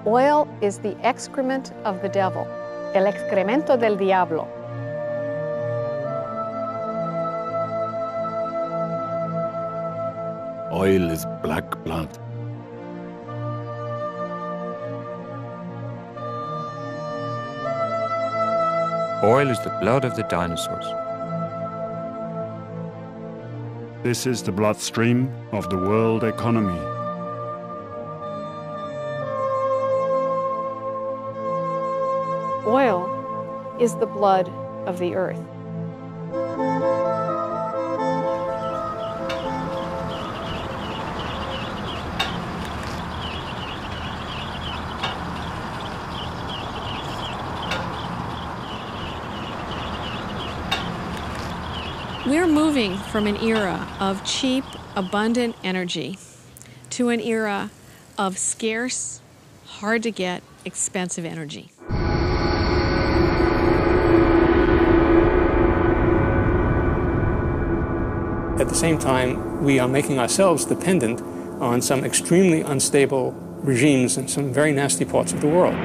Oil is the excrement of the devil. El excremento del diablo. Oil is black blood. Oil is the blood of the dinosaurs. This is the bloodstream of the world economy. Oil is the blood of the earth. We're moving from an era of cheap, abundant energy to an era of scarce, hard to get, expensive energy. At the same time, we are making ourselves dependent on some extremely unstable regimes in some very nasty parts of the world.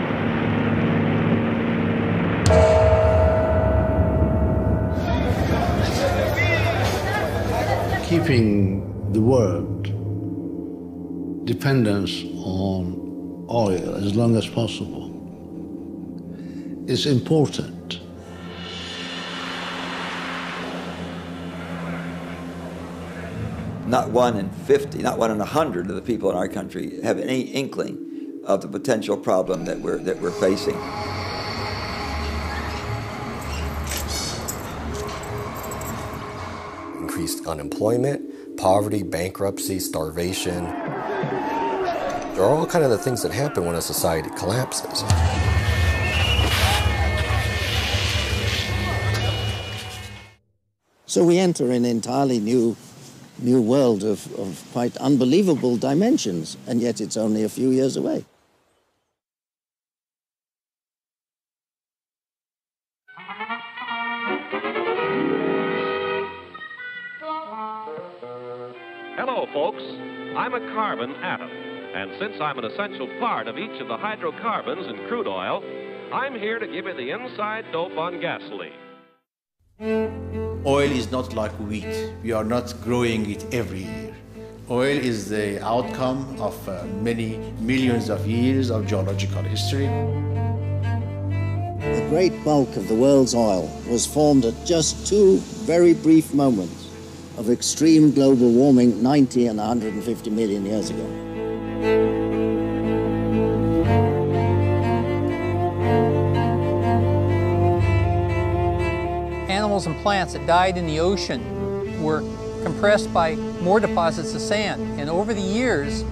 Keeping the world dependence on oil as long as possible is important. Not 1 in 50, not 1 in 100 of the people in our country have any inkling of the potential problem that we're facing. Increased unemployment, poverty, bankruptcy, starvation. They're all kind of the things that happen when a society collapses. So we enter an entirely new world of quite unbelievable dimensions, and yet it's only a few years away. Hello, folks. I'm a carbon atom, and since I'm an essential part of each of the hydrocarbons in crude oil, I'm here to give you the inside dope on gasoline. Oil is not like wheat. We are not growing it every year. Oil is the outcome of many millions of years of geological history. The great bulk of the world's oil was formed at just two very brief moments of extreme global warming 90 and 150 million years ago. Animals and plants that died in the ocean were compressed by more deposits of sand. And over the years,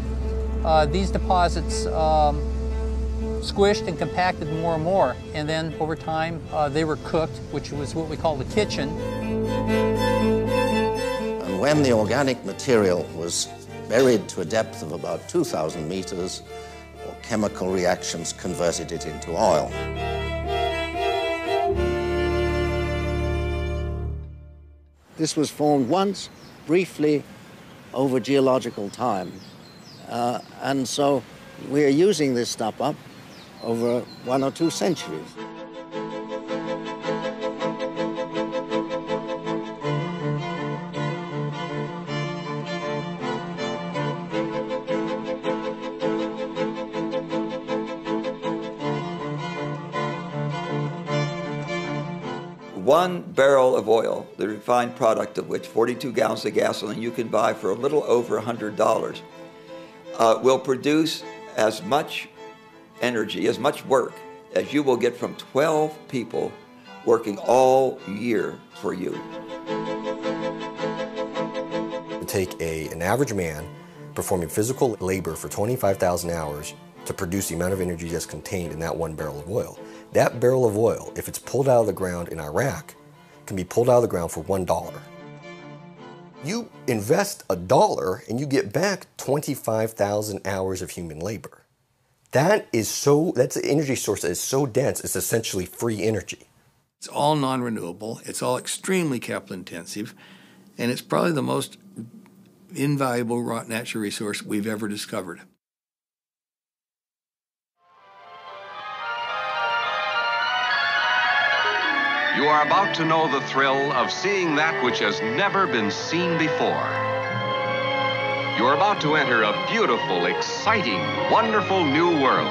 these deposits squished and compacted more and more. And then over time, they were cooked, which was what we call the kitchen. And when the organic material was buried to a depth of about 2,000 meters, chemical reactions converted it into oil. This was formed once, briefly, over geological time. And so we're using this stuff up over 1 or 2 centuries. One barrel of oil, the refined product of which 42 gallons of gasoline you can buy for a little over $100, will produce as much energy, as much work as you will get from 12 people working all year for you. Take an average man performing physical labor for 25,000 hours to produce the amount of energy that's contained in that 1 barrel of oil. That barrel of oil, if it's pulled out of the ground in Iraq, can be pulled out of the ground for $1. You invest $1 and you get back 25,000 hours of human labor. That's an energy source that is so dense, it's essentially free energy. It's all non-renewable, it's all extremely capital intensive, and it's probably the most invaluable raw natural resource we've ever discovered. You are about to know the thrill of seeing that which has never been seen before. You are about to enter a beautiful, exciting, wonderful new world,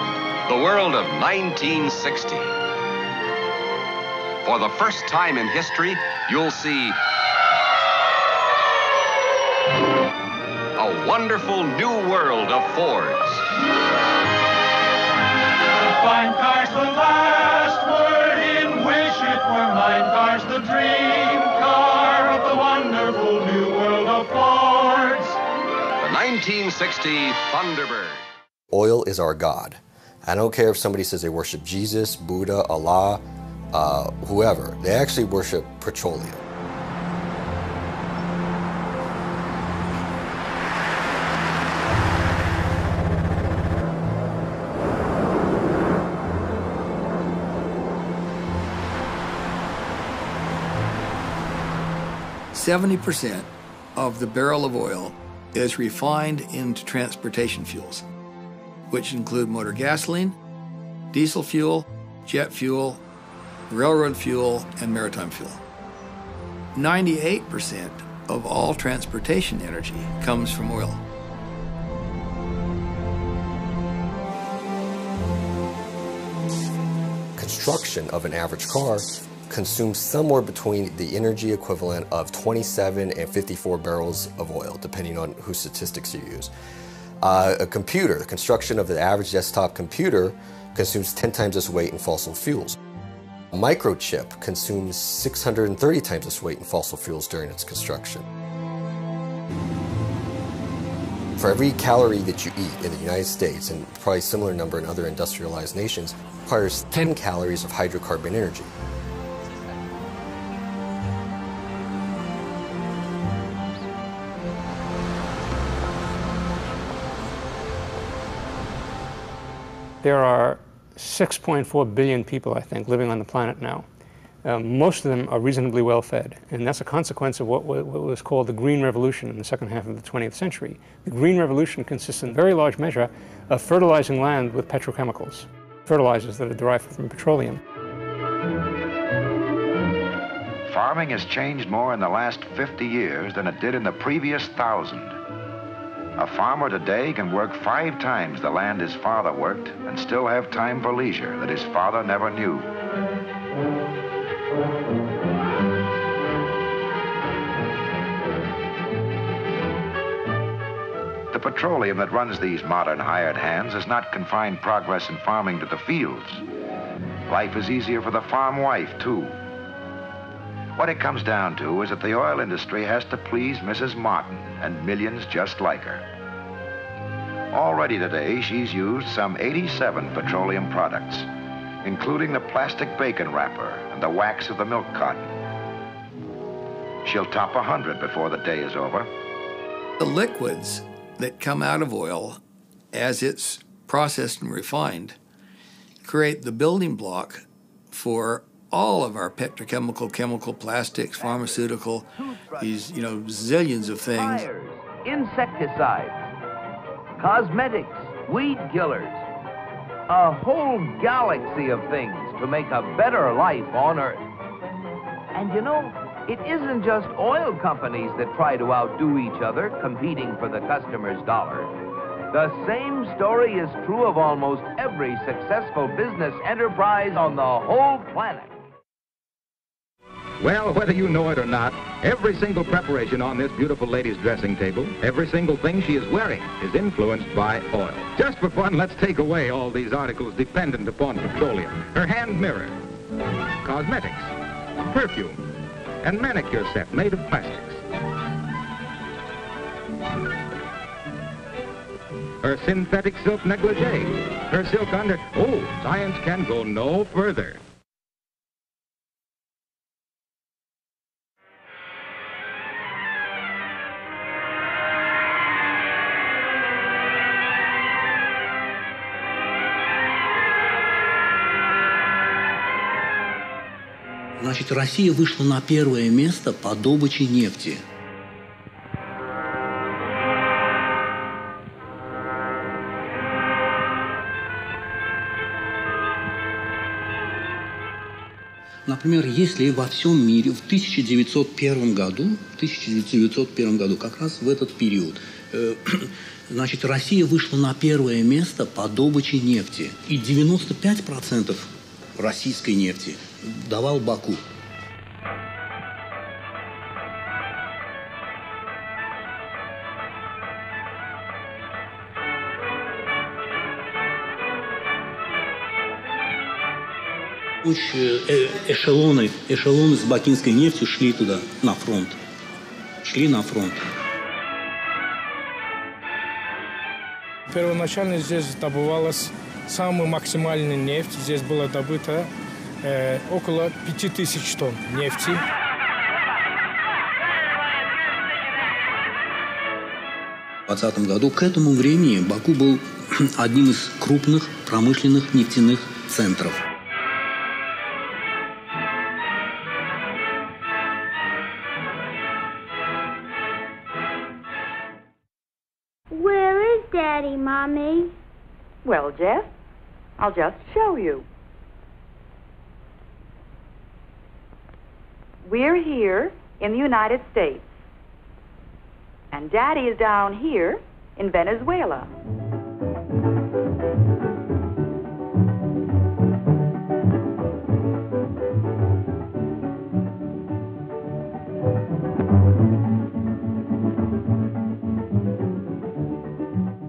the world of 1960. For the first time in history, you'll see a wonderful new world of Fords. Fine car's the last word in wish it were mine. Car's the dream car of the wonderful new world of Fords. The 1960 Thunderbird. Oil is our God. I don't care if somebody says they worship Jesus, Buddha, Allah, whoever. They actually worship petroleum. %70 of the barrel of oil is refined into transportation fuels, which include motor gasoline, diesel fuel, jet fuel, railroad fuel, and maritime fuel. 98% of all transportation energy comes from oil. Construction of an average car consumes somewhere between the energy equivalent of 27 and 54 barrels of oil, depending on whose statistics you use. A computer, the construction of the average desktop computer, consumes 10 times this weight in fossil fuels. A microchip consumes 630 times this weight in fossil fuels during its construction. For every calorie that you eat in the United States, and probably a similar number in other industrialized nations, requires 10 calories of hydrocarbon energy. There are 6.4 billion people, I think, living on the planet now. Most of them are reasonably well fed, and that's a consequence of what was called the Green Revolution in the second half of the 20th century. The Green Revolution consists in very large measure of fertilizing land with petrochemicals, fertilizers that are derived from petroleum. Farming has changed more in the last 50 years than it did in the previous 1,000. A farmer today can work 5 times the land his father worked and still have time for leisure that his father never knew. The petroleum that runs these modern hired hands has not confined progress in farming to the fields. Life is easier for the farm wife, too. What it comes down to is that the oil industry has to please Mrs. Martin and millions just like her. Already today, she's used some 87 petroleum products, including the plastic bacon wrapper and the wax of the milk carton. She'll top 100 before the day is over. The liquids that come out of oil as it's processed and refined create the building block for all of our petrochemical, chemical, plastics, pharmaceutical, these, zillions of things. Fires, insecticides, cosmetics, weed killers, a whole galaxy of things to make a better life on Earth. And it isn't just oil companies that try to outdo each other, competing for the customer's dollar. The same story is true of almost every successful business enterprise on the whole planet. Well, whether you know it or not, every single preparation on this beautiful lady's dressing table, every single thing she is wearing is influenced by oil. Just for fun, let's take away all these articles dependent upon petroleum. Her hand mirror, cosmetics, perfume, and manicure set made of plastics. Her synthetic silk negligee, her silk under... Oh, science can go no further. Значит, Россия вышла на первое место по добыче нефти. Например, если во всем мире в 1901 году, как раз в этот период, значит, Россия вышла на первое место по добыче нефти. И 95% российской нефти давал Баку. Эшелоны с бакинской нефтью шли туда, на фронт. Первоначально здесь добывалась самая максимальная нефть. Здесь было добыто около 5000 тонн нефти. В 2020 году к этому времени Баку был одним из крупных промышленных нефтяных центров. Where is Daddy, Mommy? Well, Jeff, I'll just show you. We're here in the United States, and Daddy is down here in Venezuela.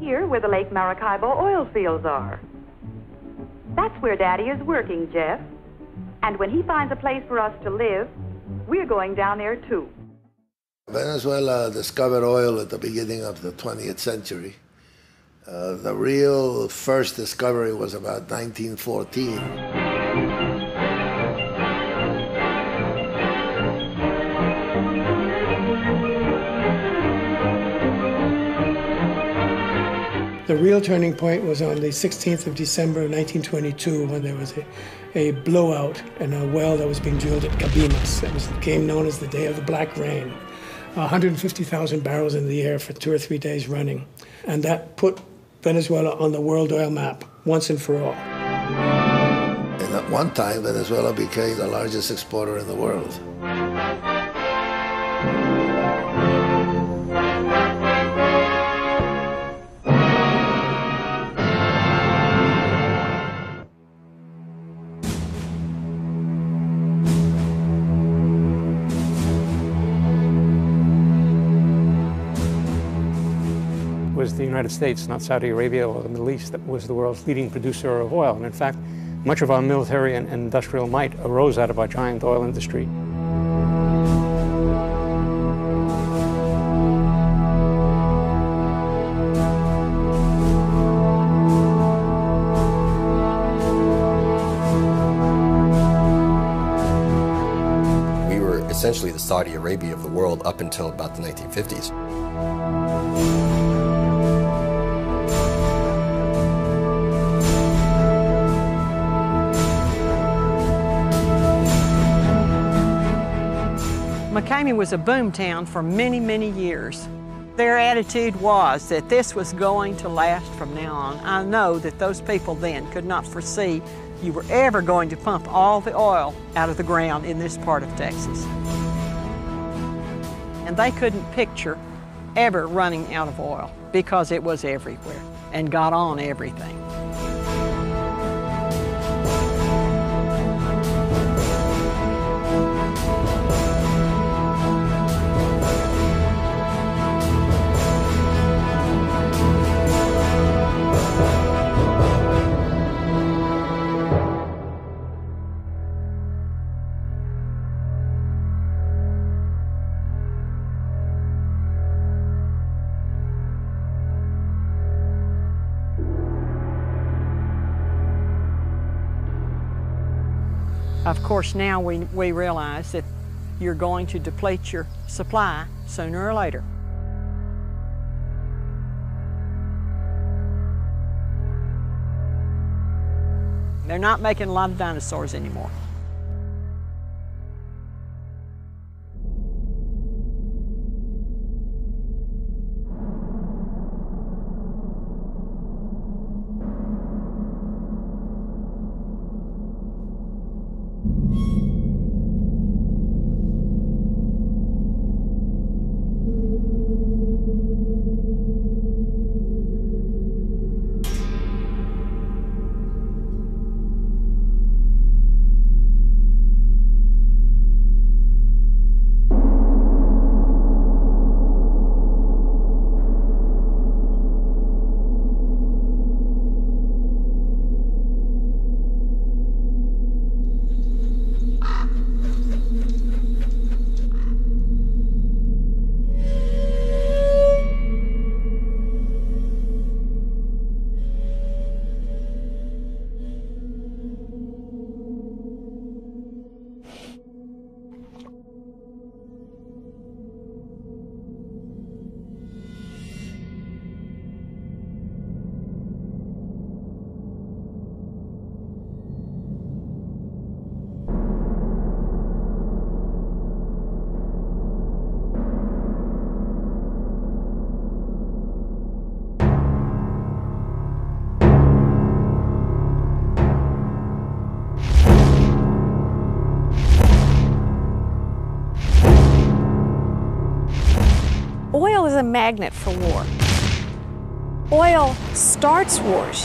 Here where the Lake Maracaibo oil fields are. That's where Daddy is working, Jeff. And when he finds a place for us to live, we're going down there too. Venezuela discovered oil at the beginning of the 20th century. The real first discovery was about 1914. The real turning point was on the 16th of December of 1922 when there was a blowout in a well that was being drilled at Cabimas. It became known as the Day of the Black Rain. 150,000 barrels in the air for 2 or 3 days running. And that put Venezuela on the world oil map once and for all. And at one time, Venezuela became the largest exporter in the world. Was the United States, not Saudi Arabia or the Middle East, that was the world's leading producer of oil. And in fact, much of our military and industrial might arose out of our giant oil industry. We were essentially the Saudi Arabia of the world up until about the 1950s. McCamey was a boom town for many, many years. Their attitude was that this was going to last from now on. I know that those people then could not foresee you were ever going to pump all the oil out of the ground in this part of Texas. And they couldn't picture ever running out of oil because it was everywhere and got on everything. Of course, now we realize that you're going to deplete your supply sooner or later. They're not making a lot of dinosaurs anymore. Oil is a magnet for war. Oil starts wars.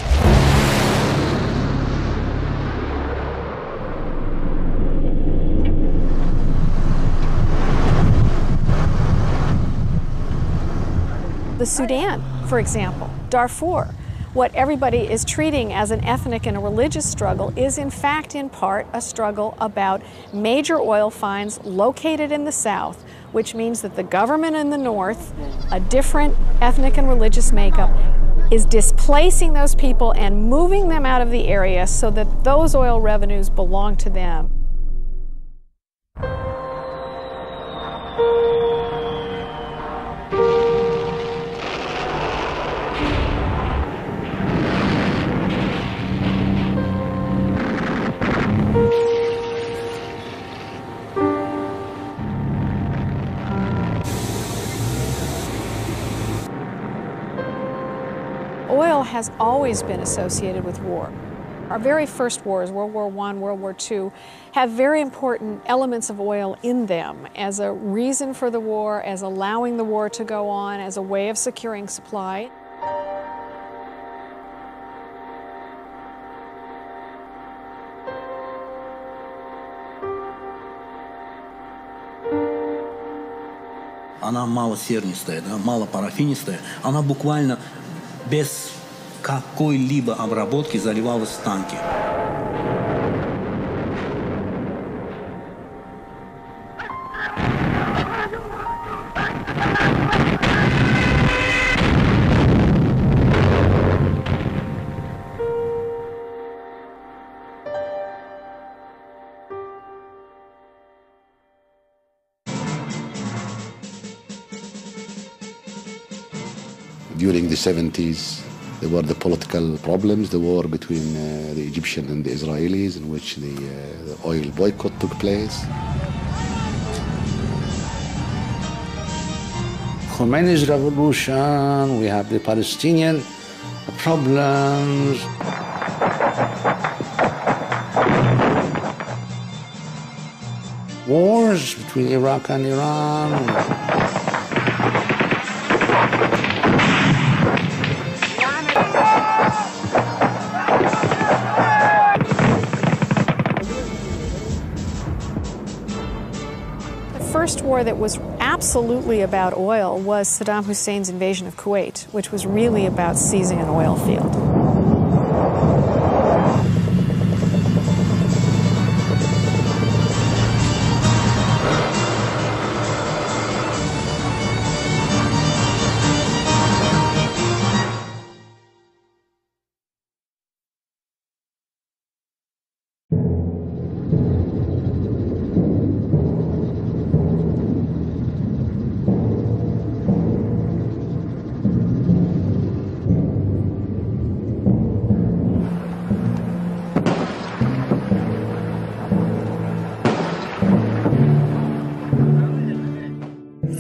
The Sudan, for example, Darfur, what everybody is treating as an ethnic and a religious struggle is in fact in part a struggle about major oil finds located in the south, which means that the government in the north, a different ethnic and religious makeup, is displacing those people and moving them out of the area so that those oil revenues belong to them. Oil has always been associated with war. Our very first wars, World War I, World War II, have very important elements of oil in them as a reason for the war, as allowing the war to go on, as a way of securing supply. Она малосернистая, да, малопарафинистая, она буквально без какой-либо обработки заливалась в танки. During the 70s, there were the political problems, the war between the Egyptian and the Israelis, in which the oil boycott took place. Khomeini's revolution, we have the Palestinian problems. Wars between Iraq and Iran. The first war that was absolutely about oil was Saddam Hussein's invasion of Kuwait, which was really about seizing an oil field.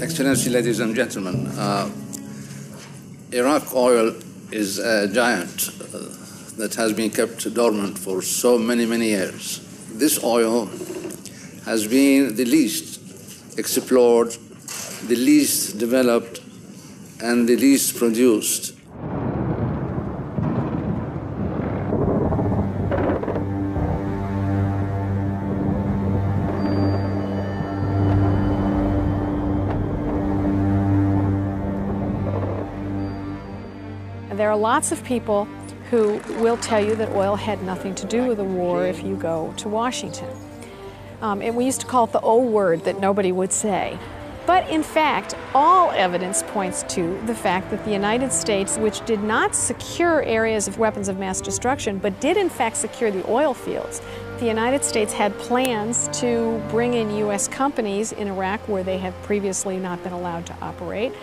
Excellency, ladies and gentlemen, Iraq oil is a giant that has been kept dormant for so many, many years. This oil has been the least explored, the least developed, and the least produced. There are lots of people who will tell you that oil had nothing to do with the war if you go to Washington. And we used to call it the O word that nobody would say. But in fact, all evidence points to the fact that the United States, which did not secure areas of weapons of mass destruction, but did in fact secure the oil fields, the United States had plans to bring in U.S. companies in Iraq where they had previously not been allowed to operate.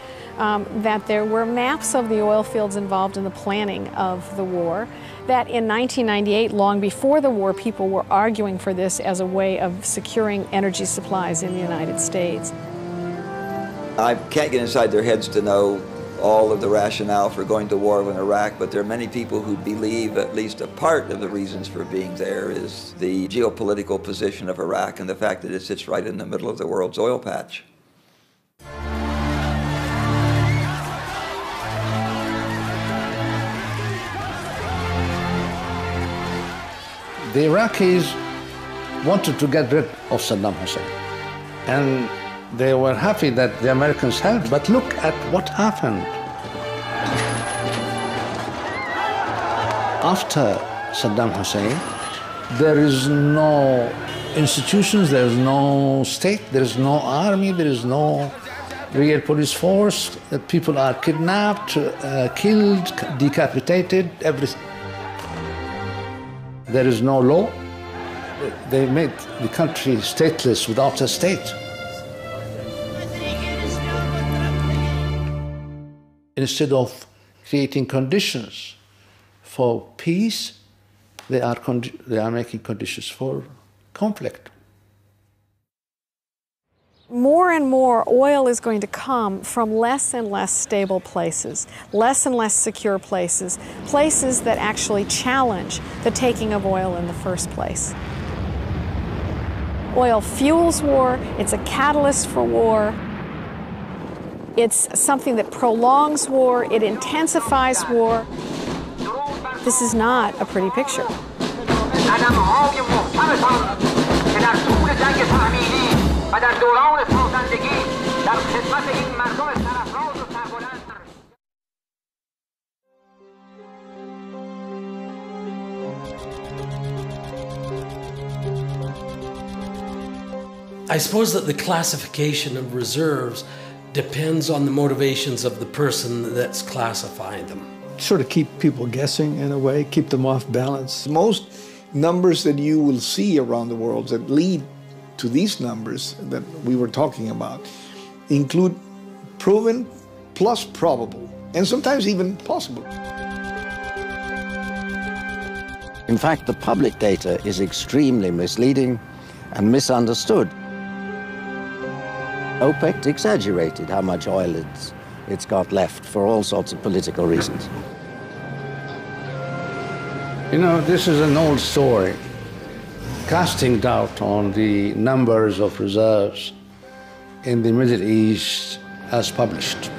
That there were maps of the oil fields involved in the planning of the war, that in 1998, long before the war, people were arguing for this as a way of securing energy supplies in the United States. I can't get inside their heads to know all of the rationale for going to war in Iraq, but there are many people who believe at least a part of the reasons for being there is the geopolitical position of Iraq and the fact that it sits right in the middle of the world's oil patch. The Iraqis wanted to get rid of Saddam Hussein. And they were happy that the Americans helped, but look at what happened. After Saddam Hussein, there is no institutions, there is no state, there is no army, there is no real police force. People are kidnapped, killed, decapitated, everything. There is no law. They made the country stateless without a state. Instead of creating conditions for peace, they are making conditions for conflict. More and more oil is going to come from less and less stable places, less and less secure places, places that actually challenge the taking of oil in the first place. Oil fuels war, it's a catalyst for war, it's something that prolongs war, it intensifies war. This is not a pretty picture. I suppose that the classification of reserves depends on the motivations of the person that's classifying them. Sort of keep people guessing in a way, keep them off balance. Most numbers that you will see around the world that lead to these numbers that we were talking about include proven plus probable, and sometimes even possible. In fact, the public data is extremely misleading and misunderstood. OPEC exaggerated how much oil it's got left for all sorts of political reasons. You know, this is an old story. Casting doubt on the numbers of reserves in the Middle East as published.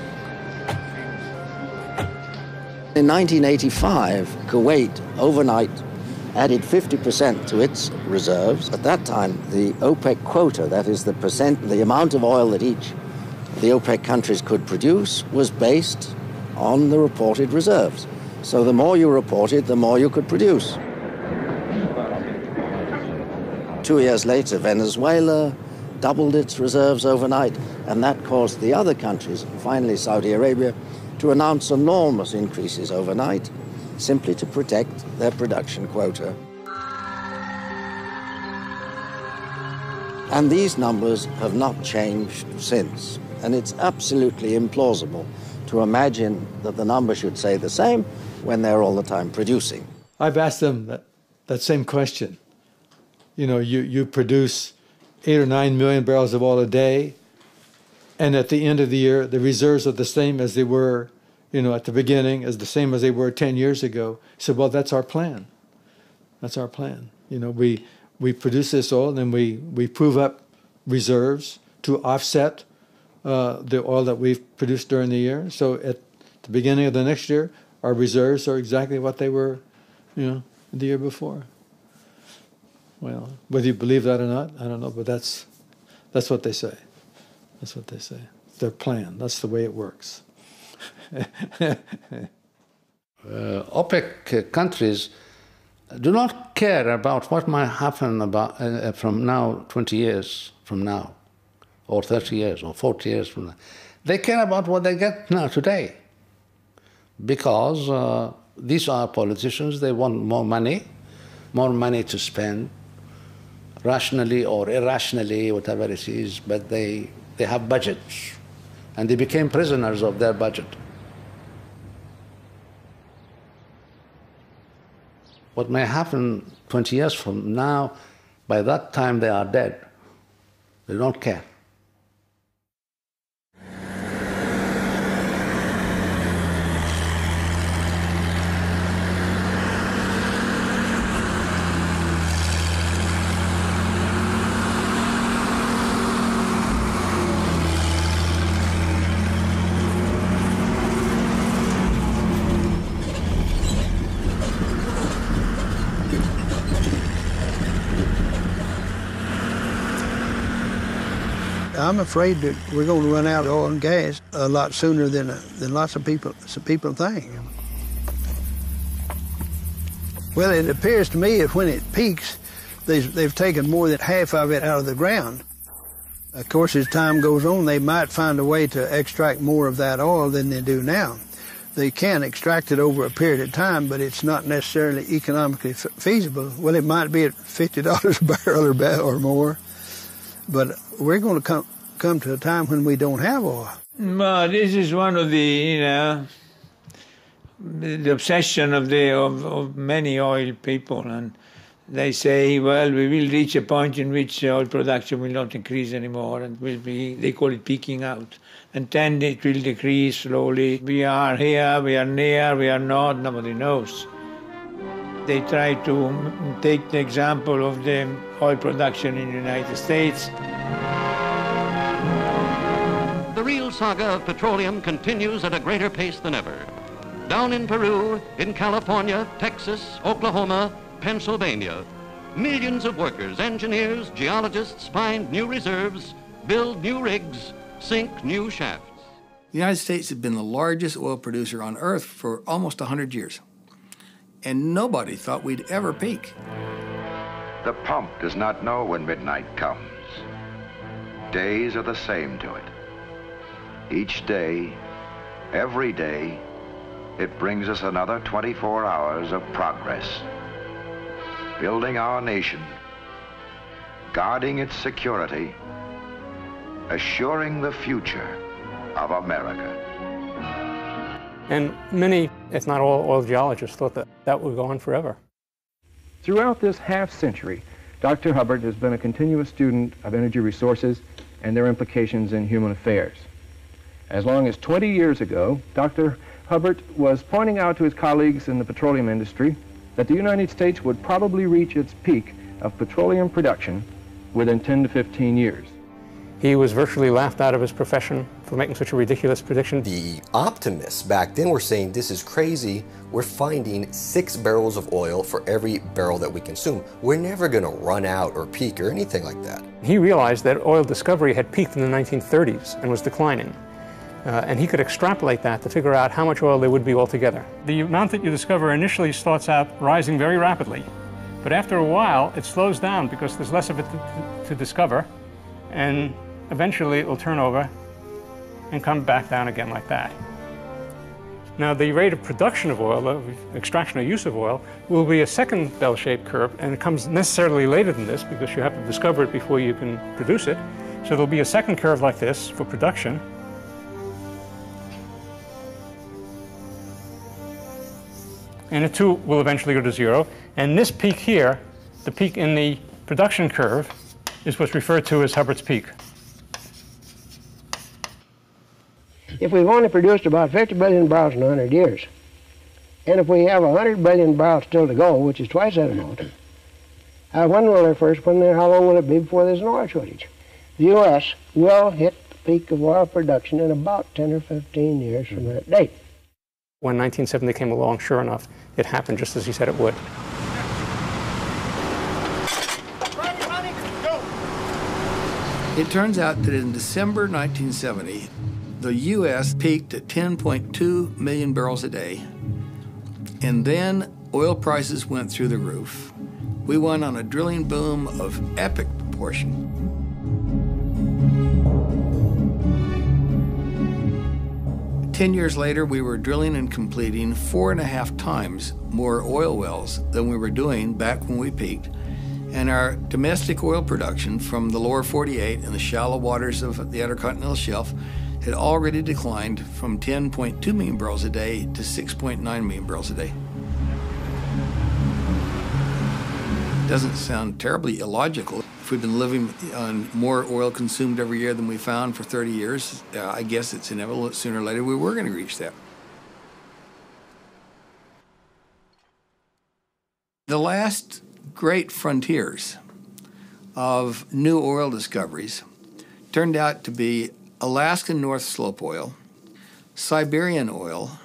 In 1985, Kuwait overnight added 50% to its reserves. At that time, the OPEC quota, that is the amount of oil that each of the OPEC countries could produce, was based on the reported reserves. So the more you reported, the more you could produce. 2 years later, Venezuela doubled its reserves overnight, and that caused the other countries, finally Saudi Arabia, to announce enormous increases overnight, simply to protect their production quota. And these numbers have not changed since. And it's absolutely implausible to imagine that the number should say the same when they're all the time producing. I've asked them that same question. You know, you produce 8 or 9 million barrels of oil a day, and at the end of the year, the reserves are the same as they were, you know, at the beginning, as the same as they were 10 years ago. He said, well, that's our plan. That's our plan. You know, we produce this oil, and then we prove up reserves to offset the oil that we've produced during the year. So at the beginning of the next year, our reserves are exactly what they were, you know, the year before. Well, whether you believe that or not, I don't know, but that's what they say. That's what they say. It's their plan. That's the way it works. OPEC countries do not care about what might happen from now, 20 years from now, or 30 years, or 40 years from now. They care about what they get now, today. Because these are politicians, they want more money to spend, rationally or irrationally, whatever it is, but they have budgets, and they became prisoners of their budget. What may happen 20 years from now, by that time they are dead. They don't care. I'm afraid that we're going to run out of oil and gas a lot sooner than lots of people think. Well, it appears to me that when it peaks, they've taken more than half of it out of the ground. Of course, as time goes on, they might find a way to extract more of that oil than they do now. They can extract it over a period of time, but it's not necessarily economically feasible. Well, it might be at $50 a barrel or more, but we're going to come to a time when we don't have oil. Well, this is one of the, the obsession of many oil people, and they say, well, we will reach a point in which oil production will not increase anymore, and will be, they call it peaking out. And then it will decrease slowly. We are here, we are near, we are not, nobody knows. They try to take the example of the oil production in the United States. The real saga of petroleum continues at a greater pace than ever. Down in Peru, in California, Texas, Oklahoma, Pennsylvania, millions of workers, engineers, geologists find new reserves, build new rigs, sink new shafts. The United States has been the largest oil producer on Earth for almost 100 years. And nobody thought we'd ever peak. The pump does not know when midnight comes. Days are the same to it. Each day, every day, it brings us another 24 hours of progress. Building our nation, guarding its security, assuring the future of America. And many, if not all, oil geologists thought that that would go on forever. Throughout this half-century, Dr. Hubbard has been a continuous student of energy resources and their implications in human affairs. As long as 20 years ago, Dr. Hubbard was pointing out to his colleagues in the petroleum industry that the United States would probably reach its peak of petroleum production within 10 to 15 years. He was virtually laughed out of his profession for making such a ridiculous prediction. The optimists back then were saying, this is crazy. We're finding 6 barrels of oil for every barrel that we consume. We're never going to run out or peak or anything like that. He realized that oil discovery had peaked in the 1930s and was declining. And he could extrapolate that to figure out how much oil there would be altogether. The amount that you discover initially starts out rising very rapidly, but after a while it slows down because there's less of it to discover, and eventually it will turn over and come back down again like that. Now the rate of production of oil, of extraction or use of oil, will be a second bell-shaped curve, and it comes necessarily later than this because you have to discover it before you can produce it. So there'll be a second curve like this for production. And it too will eventually go to zero. And this peak here, the peak in the production curve, is what's referred to as Hubbard's peak. If we've only produced about 50 billion barrels in 100 years, and if we have 100 billion barrels still to go, which is twice that amount, when will there first, how long will it be before there's an oil shortage? The U.S. will hit the peak of oil production in about 10 or 15 years from that date. When 1970 came along, sure enough, it happened just as he said it would. It turns out that in December 1970, the U.S. peaked at 10.2 million barrels a day, and then oil prices went through the roof. We went on a drilling boom of epic proportion. Ten years later, we were drilling and completing 4.5 times more oil wells than we were doing back when we peaked. And our domestic oil production from the lower 48 and the shallow waters of the Intercontinental Shelf had already declined from 10.2 million barrels a day to 6.9 million barrels a day. Doesn't sound terribly illogical. If we've been living on more oil consumed every year than we found for 30 years, I guess it's inevitable that sooner or later we were going to reach that. The last great frontiers of new oil discoveries turned out to be Alaskan North Slope oil, Siberian oil,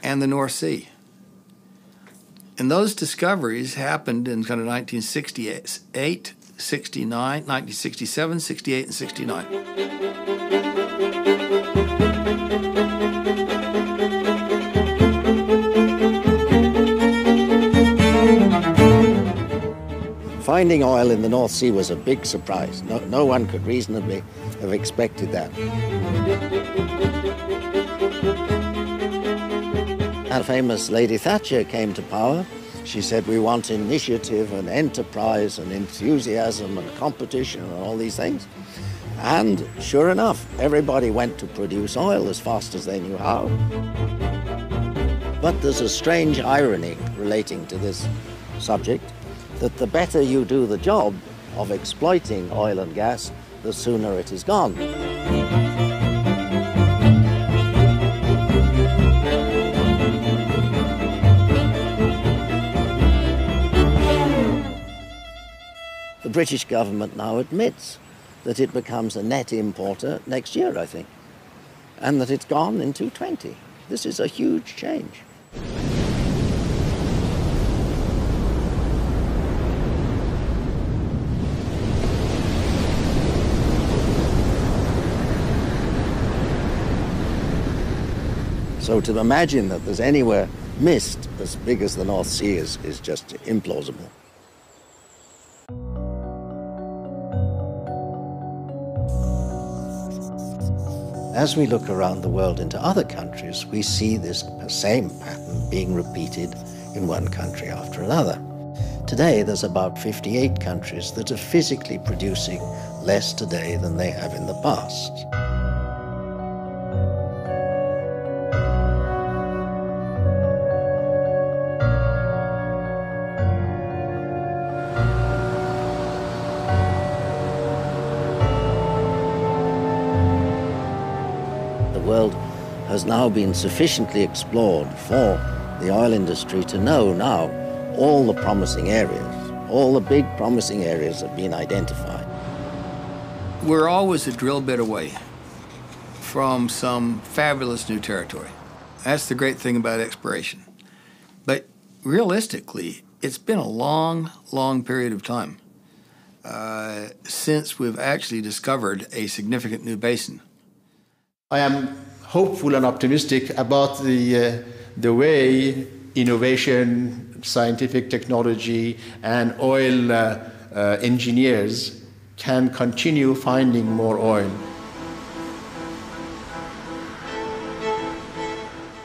and the North Sea. And those discoveries happened in kind of 1968, 1969, 1967, 68, and 69. Finding oil in the North Sea was a big surprise. No one could reasonably have expected that. Our famous Lady Thatcher came to power. She said, we want initiative and enterprise and enthusiasm and competition and all these things. And sure enough, everybody went to produce oil as fast as they knew how. But there's a strange irony relating to this subject, that the better you do the job of exploiting oil and gas, the sooner it is gone. The British government now admits that it becomes a net importer next year, I think, and that it's gone in 2020. This is a huge change. So to imagine that there's anywhere mist as big as the North Sea is just implausible. As we look around the world into other countries, we see this same pattern being repeated in one country after another. Today, there's about 58 countries that are physically producing less today than they have in the past. The world has now been sufficiently explored for the oil industry to know now all the promising areas, all the big promising areas have been identified. We're always a drill bit away from some fabulous new territory. That's the great thing about exploration. But realistically, it's been a long, long period of time since we've actually discovered a significant new basin. I am hopeful and optimistic about the way innovation, scientific technology, and oil engineers can continue finding more oil.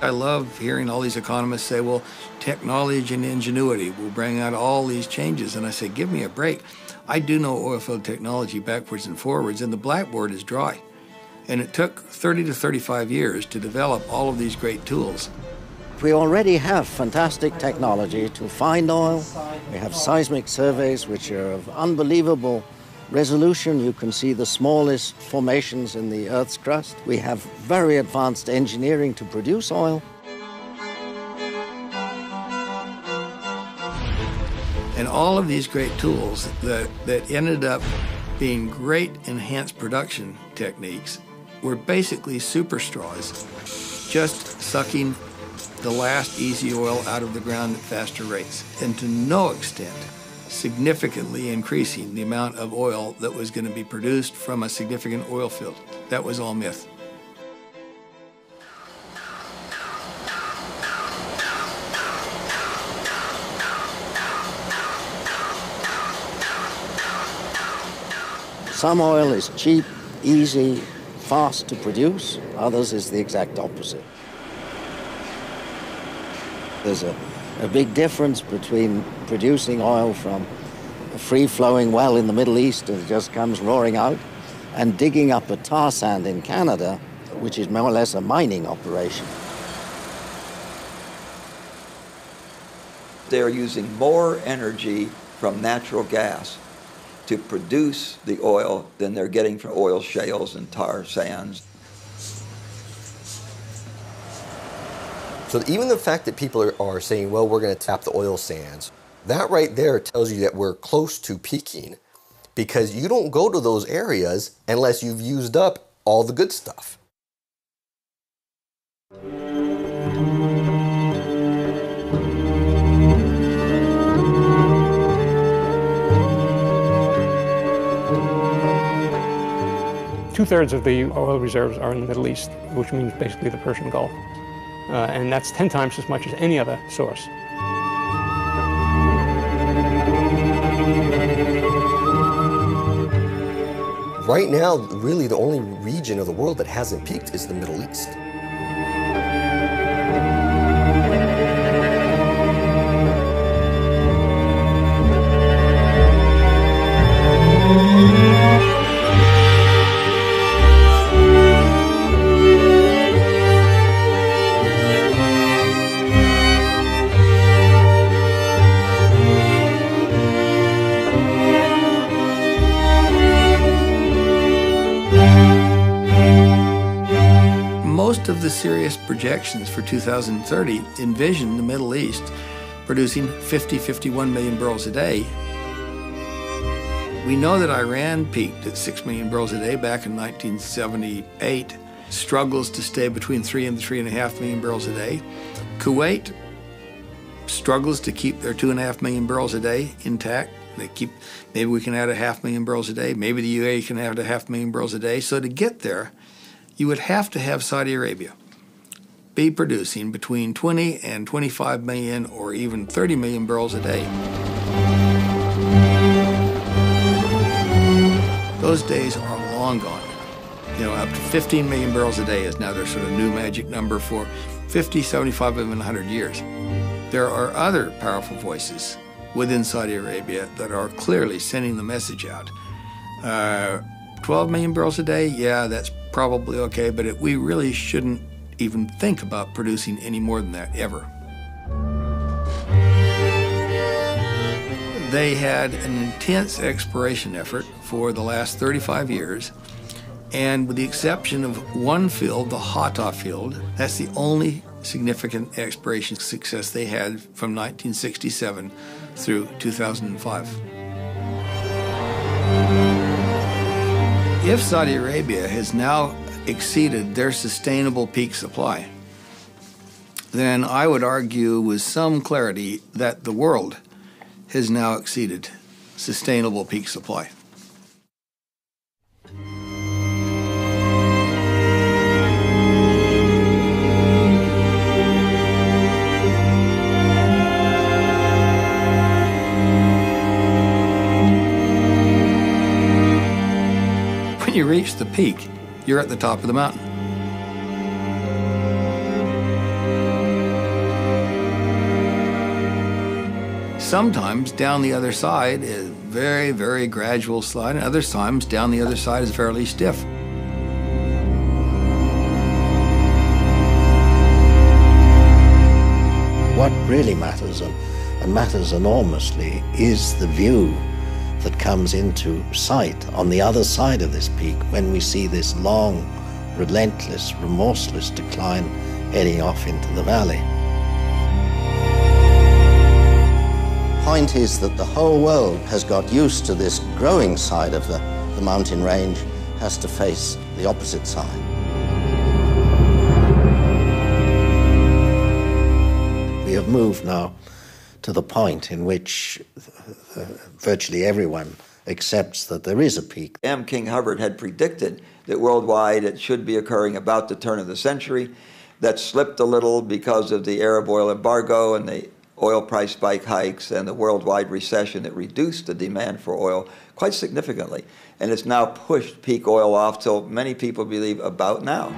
I love hearing all these economists say, well, technology and ingenuity will bring out all these changes. And I say, give me a break. I do know oilfield technology backwards and forwards, and the blackboard is dry. And it took 30 to 35 years to develop all of these great tools. We already have fantastic technology to find oil. We have seismic surveys which are of unbelievable resolution. You can see the smallest formations in the Earth's crust. We have very advanced engineering to produce oil. And all of these great tools that ended up being great enhanced production techniques were basically super straws, just sucking the last easy oil out of the ground at faster rates, and to no extent significantly increasing the amount of oil that was going to be produced from a significant oil field. That was all myth. Some oil is cheap, easy, fast to produce. Others is the exact opposite. There's a big difference between producing oil from a free-flowing well in the Middle East and it just comes roaring out, and digging up a tar sand in Canada, which is more or less a mining operation. They're using more energy from natural gas to produce the oil than they're getting from oil shales and tar sands. So even the fact that people are saying, well, we're going to tap the oil sands, that right there tells you that we're close to peaking, because you don't go to those areas unless you've used up all the good stuff. 2/3 of the oil reserves are in the Middle East, which means basically the Persian Gulf. And that's 10 times as much as any other source. Right now, really the only region of the world that hasn't peaked is the Middle East. Most of the serious projections for 2030 envision the Middle East producing 51 million barrels a day. We know that Iran peaked at 6 million barrels a day back in 1978, struggles to stay between 3 and 3.5 million barrels a day. Kuwait struggles to keep their 2.5 million barrels a day intact. Maybe we can add 500,000 barrels a day. Maybe the UAE can add 500,000 barrels a day. So to get there, you would have to have Saudi Arabia be producing between 20 and 25 million or even 30 million barrels a day. Those days are long gone. Up to 15 million barrels a day is now their sort of new magic number for 50, 75, even 100 years. There are other powerful voices within Saudi Arabia that are clearly sending the message out. 12 million barrels a day, yeah, that's probably okay, but we really shouldn't even think about producing any more than that, ever. They had an intense exploration effort for the last 35 years, and with the exception of one field, the Hatta field, that's the only significant exploration success they had from 1967 through 2005. If Saudi Arabia has now exceeded their sustainable peak supply, then I would argue with some clarity that the world has now exceeded sustainable peak supply. When you reach the peak, you're at the top of the mountain. Sometimes down the other side is very, very gradual slide, and other times down the other side is fairly stiff. What really matters, and matters enormously, is the view that comes into sight on the other side of this peak when we see this long, relentless, remorseless decline heading off into the valley. Point is that the whole world has got used to this growing side of the mountain range, has to face the opposite side. We have moved now to the point in which virtually everyone accepts that there is a peak. M. King Hubbard had predicted that worldwide it should be occurring about the turn of the century. That slipped a little because of the Arab oil embargo and the oil price spike hikes and the worldwide recession that reduced the demand for oil quite significantly. And it's now pushed peak oil off till many people believe about now.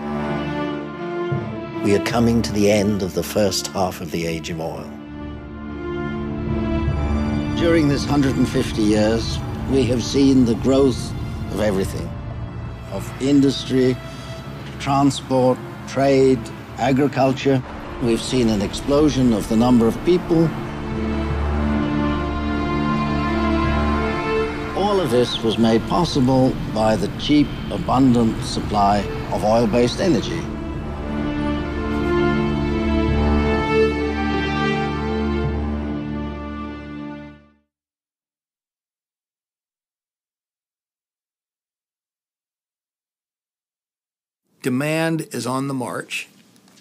We are coming to the end of the first half of the age of oil. During this 150 years, we have seen the growth of everything, of industry, transport, trade, agriculture. We've seen an explosion of the number of people. All of this was made possible by the cheap, abundant supply of oil-based energy. Demand is on the march,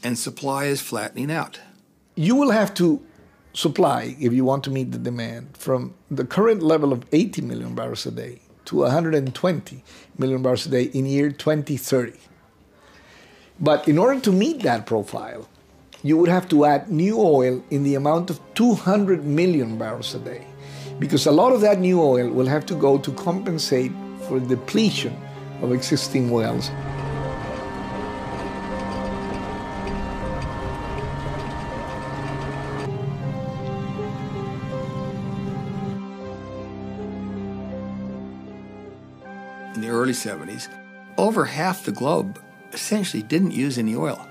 and supply is flattening out. You will have to supply, if you want to meet the demand, from the current level of 80 million barrels a day to 120 million barrels a day in year 2030. But in order to meet that profile, you would have to add new oil in the amount of 200 million barrels a day, because a lot of that new oil will have to go to compensate for depletion of existing wells. In the early 70s, over half the globe essentially didn't use any oil.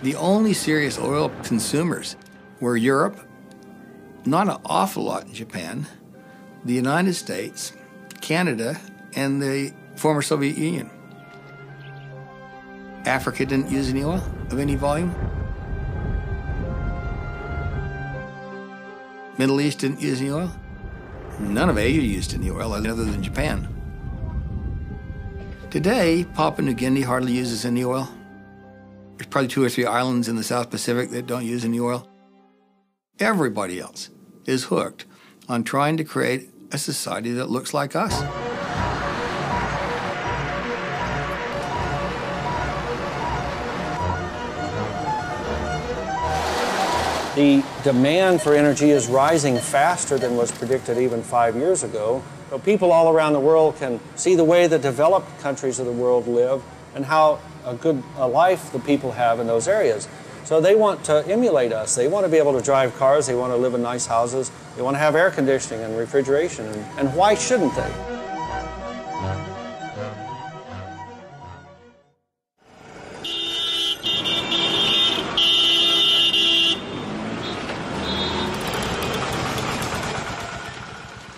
The only serious oil consumers were Europe, not an awful lot in Japan, the United States, Canada, and the former Soviet Union. Africa didn't use any oil of any volume. Middle East didn't use any oil. None of Asia used any oil other than Japan. Today, Papua New Guinea hardly uses any oil. There's probably 2 or 3 islands in the South Pacific that don't use any oil. Everybody else is hooked on trying to create a society that looks like us. The demand for energy is rising faster than was predicted even 5 years ago. So people all around the world can see the way the developed countries of the world live and how good a life the people have in those areas. So they want to emulate us. They want to be able to drive cars. They want to live in nice houses. They want to have air conditioning and refrigeration. And why shouldn't they?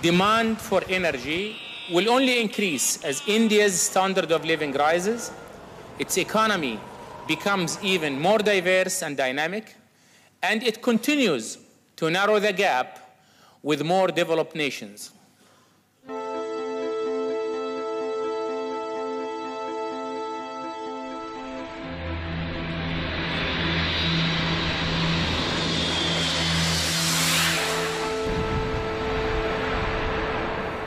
Demand for energy will only increase as India's standard of living rises, its economy becomes even more diverse and dynamic, and it continues to narrow the gap with more developed nations.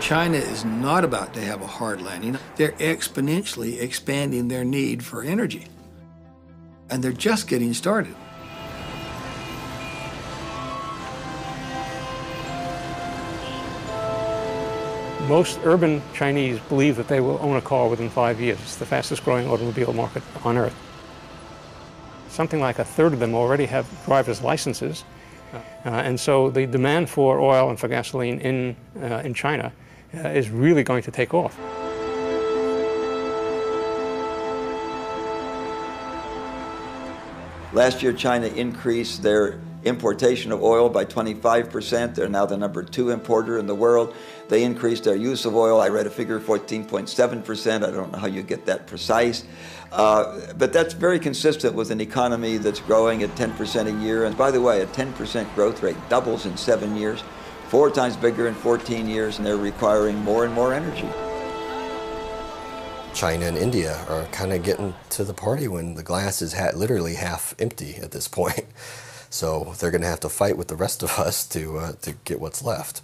China is not about to have a hard landing. They're exponentially expanding their need for energy. And they're just getting started. Most urban Chinese believe that they will own a car within 5 years. It's the fastest growing automobile market on earth. Something like a third of them already have driver's licenses. And so the demand for oil and for gasoline in China is really going to take off. Last year, China increased their importation of oil by 25%. They're now the #2 importer in the world. They increased their use of oil. I read a figure, 14.7%. I don't know how you get that precise. But that's very consistent with an economy that's growing at 10% a year. And by the way, a 10% growth rate doubles in 7 years, 4 times bigger in 14 years, and they're requiring more and more energy. China and India are kind of getting to the party when the glass is literally half empty at this point. So they're going to have to fight with the rest of us to get what's left.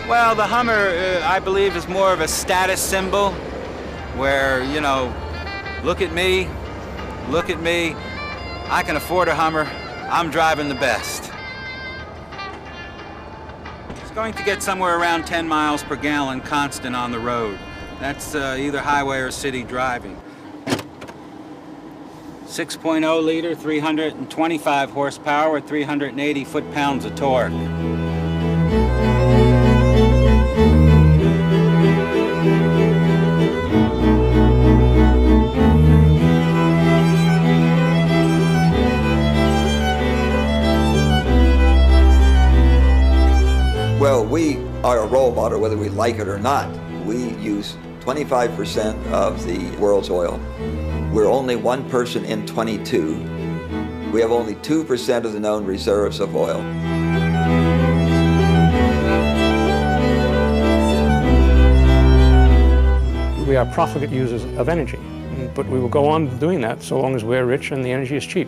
Well, the Hummer, I believe, is more of a status symbol where, you know, look at me, I can afford a Hummer, I'm driving the best. It's going to get somewhere around 10 miles per gallon constant on the road. That's either highway or city driving. 6.0 liter, 325 horsepower with 380 foot-pounds of torque. Well, we are a role model, whether we like it or not. We use 25% of the world's oil. We're only one person in 22 We have only 2% of the known reserves of oil. We are profligate users of energy, but we will go on doing that so long as we're rich and the energy is cheap.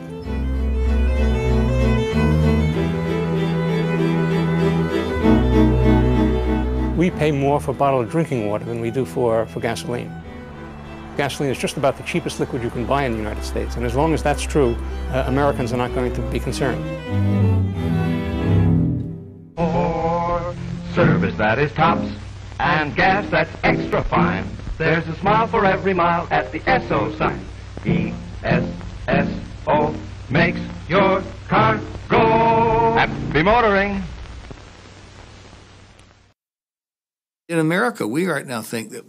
We pay more for bottled drinking water than we do for gasoline. Gasoline is just about the cheapest liquid you can buy in the United States, and as long as that's true, Americans are not going to be concerned. For service that is tops and gas that's extra fine, there's a smile for every mile at the SO sign. E-S-S-O makes your car go. Happy motoring. In America, we right now think that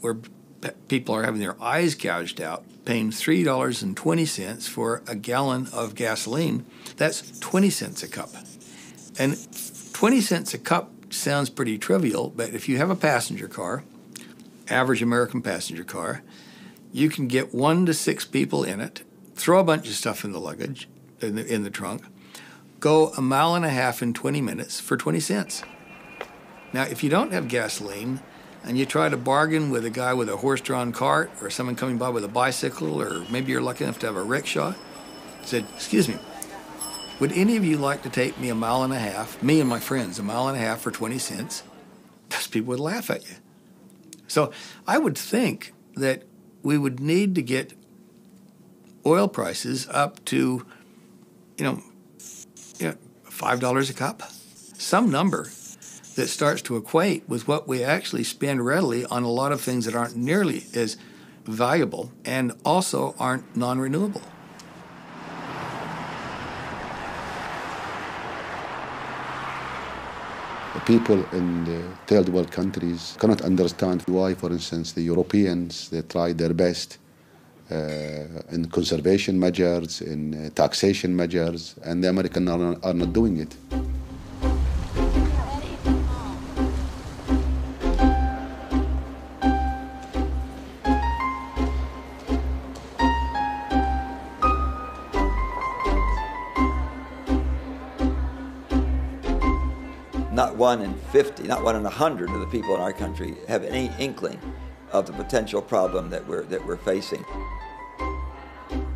people are having their eyes gouged out, paying $3.20 for a gallon of gasoline. That's 20 cents a cup. And 20 cents a cup sounds pretty trivial, but if you have a passenger car, average American passenger car, you can get 1 to 6 people in it, throw a bunch of stuff in the luggage, in the trunk, go 1.5 miles in 20 minutes for 20 cents. Now, if you don't have gasoline and you try to bargain with a guy with a horse-drawn cart or someone coming by with a bicycle, or maybe you're lucky enough to have a rickshaw, said, "Excuse me, would any of you like to take me 1.5 miles, me and my friends, 1.5 miles for 20 cents? Those people would laugh at you. So I would think that we would need to get oil prices up to, $5 a cup, some number that starts to equate with what we actually spend readily on a lot of things that aren't nearly as valuable and also aren't non-renewable. The people in the third world countries cannot understand why, for instance, the Europeans, they try their best in conservation measures, in taxation measures, and the Americans are not doing it. Not 1 in 50, not 1 in 100 of the people in our country have any inkling of the potential problem that we're facing.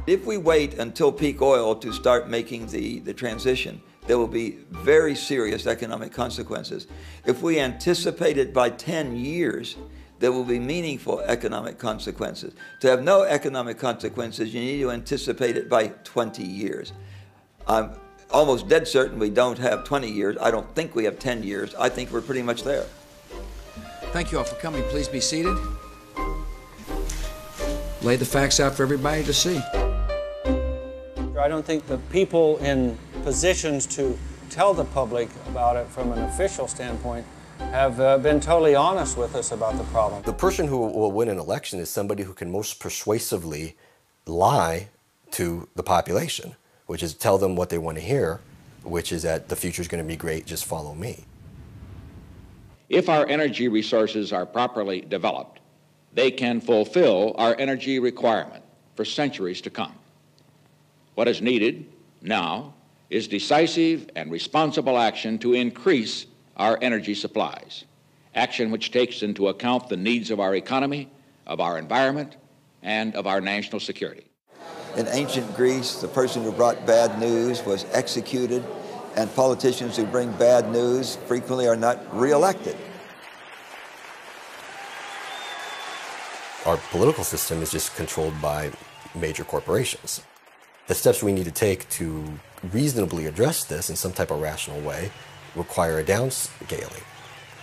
If we wait until peak oil to start making the transition, there will be very serious economic consequences. If we anticipate it by 10 years, there will be meaningful economic consequences. To have no economic consequences, you need to anticipate it by 20 years. I'm almost dead certain we don't have 20 years. I don't think we have 10 years. I think we're pretty much there. Thank you all for coming. Please be seated. Lay the facts out for everybody to see. I don't think the people in positions to tell the public about it from an official standpoint have been totally honest with us about the problem. The person who will win an election is somebody who can most persuasively lie to the population, which is tell them what they want to hear, which is that the future is going to be great, just follow me. If our energy resources are properly developed, they can fulfill our energy requirement for centuries to come. What is needed now is decisive and responsible action to increase our energy supplies, action which takes into account the needs of our economy, of our environment, and of our national security. In ancient Greece, the person who brought bad news was executed, and politicians who bring bad news frequently are not reelected. Our political system is just controlled by major corporations. The steps we need to take to reasonably address this in some type of rational way require a downscaling.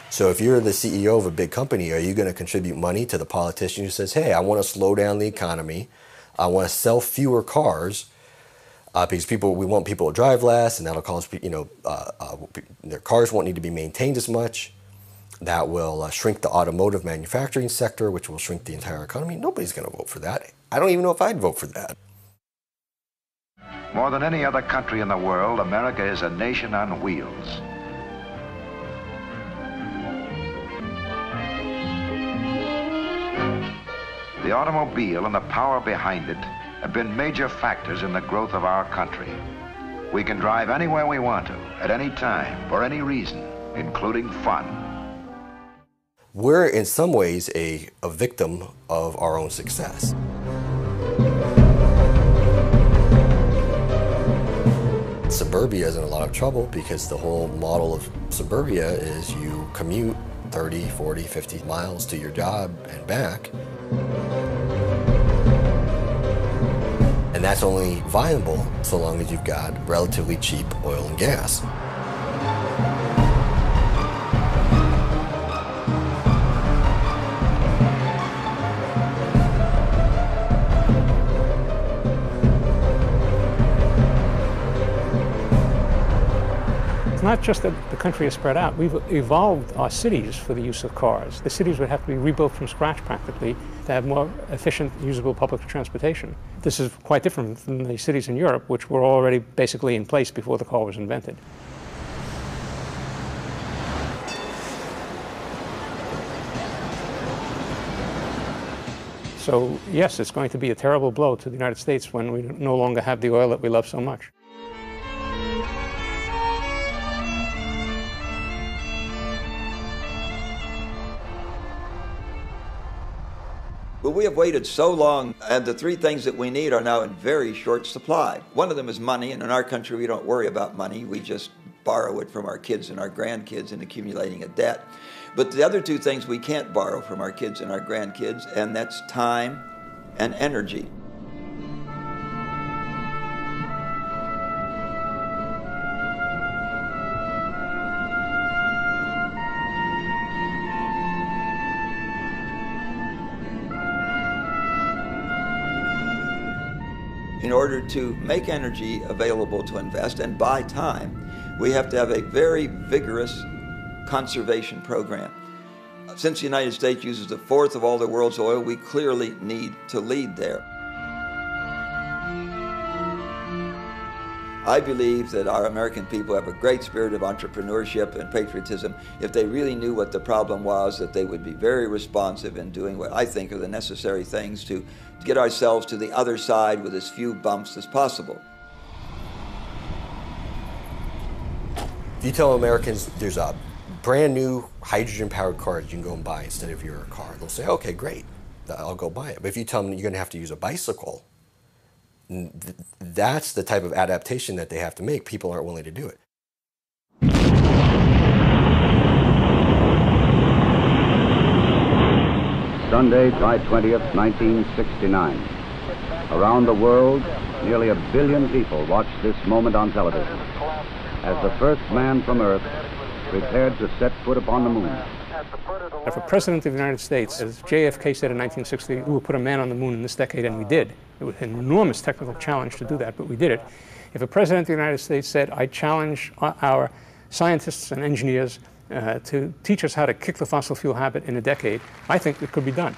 So if you're the CEO of a big company, are you going to contribute money to the politician who says, hey, I want to slow down the economy, I want to sell fewer cars, because we want people to drive less, and that'll cause, their cars won't need to be maintained as much. That will shrink the automotive manufacturing sector, which will shrink the entire economy. Nobody's going to vote for that. I don't even know if I'd vote for that. More than any other country in the world, America is a nation on wheels. The automobile and the power behind it have been major factors in the growth of our country. We can drive anywhere we want to, at any time, for any reason, including fun. We're in some ways a victim of our own success. Suburbia is in a lot of trouble because the whole model of suburbia is you commute 30, 40, 50 miles to your job and back. And that's only viable so long as you've got relatively cheap oil and gas. It's not just that the country is spread out. We've evolved our cities for the use of cars. The cities would have to be rebuilt from scratch practically to have more efficient, usable public transportation. This is quite different from the cities in Europe, which were already basically in place before the car was invented. So yes, it's going to be a terrible blow to the United States when we no longer have the oil that we love so much. Well, we have waited so long, and the three things that we need are now in very short supply. One of them is money, and in our country we don't worry about money. We just borrow it from our kids and our grandkids and accumulating a debt. But the other two things we can't borrow from our kids and our grandkids, and that's time and energy. In order to make energy available to invest and buy time, we have to have a very vigorous conservation program. Since the United States uses a fourth of all the world's oil, we clearly need to lead there. I believe that our American people have a great spirit of entrepreneurship and patriotism. If they really knew what the problem was, that they would be very responsive in doing what I think are the necessary things to get ourselves to the other side with as few bumps as possible. If you tell Americans there's a brand new hydrogen-powered car that you can go and buy instead of your car, they'll say, okay, great, I'll go buy it. But if you tell them you're going to have to use a bicycle, that's the type of adaptation that they have to make. People aren't willing to do it. Sunday, July 20th, 1969. Around the world, nearly 1 billion people watched this moment on television as the first man from Earth prepared to set foot upon the moon. If a president of the United States, as JFK said in 1960, we will put a man on the moon in this decade, and we did. It was an enormous technical challenge to do that, but we did it. If a president of the United States said, I challenge our scientists and engineers to teach us how to kick the fossil fuel habit in a decade, I think it could be done.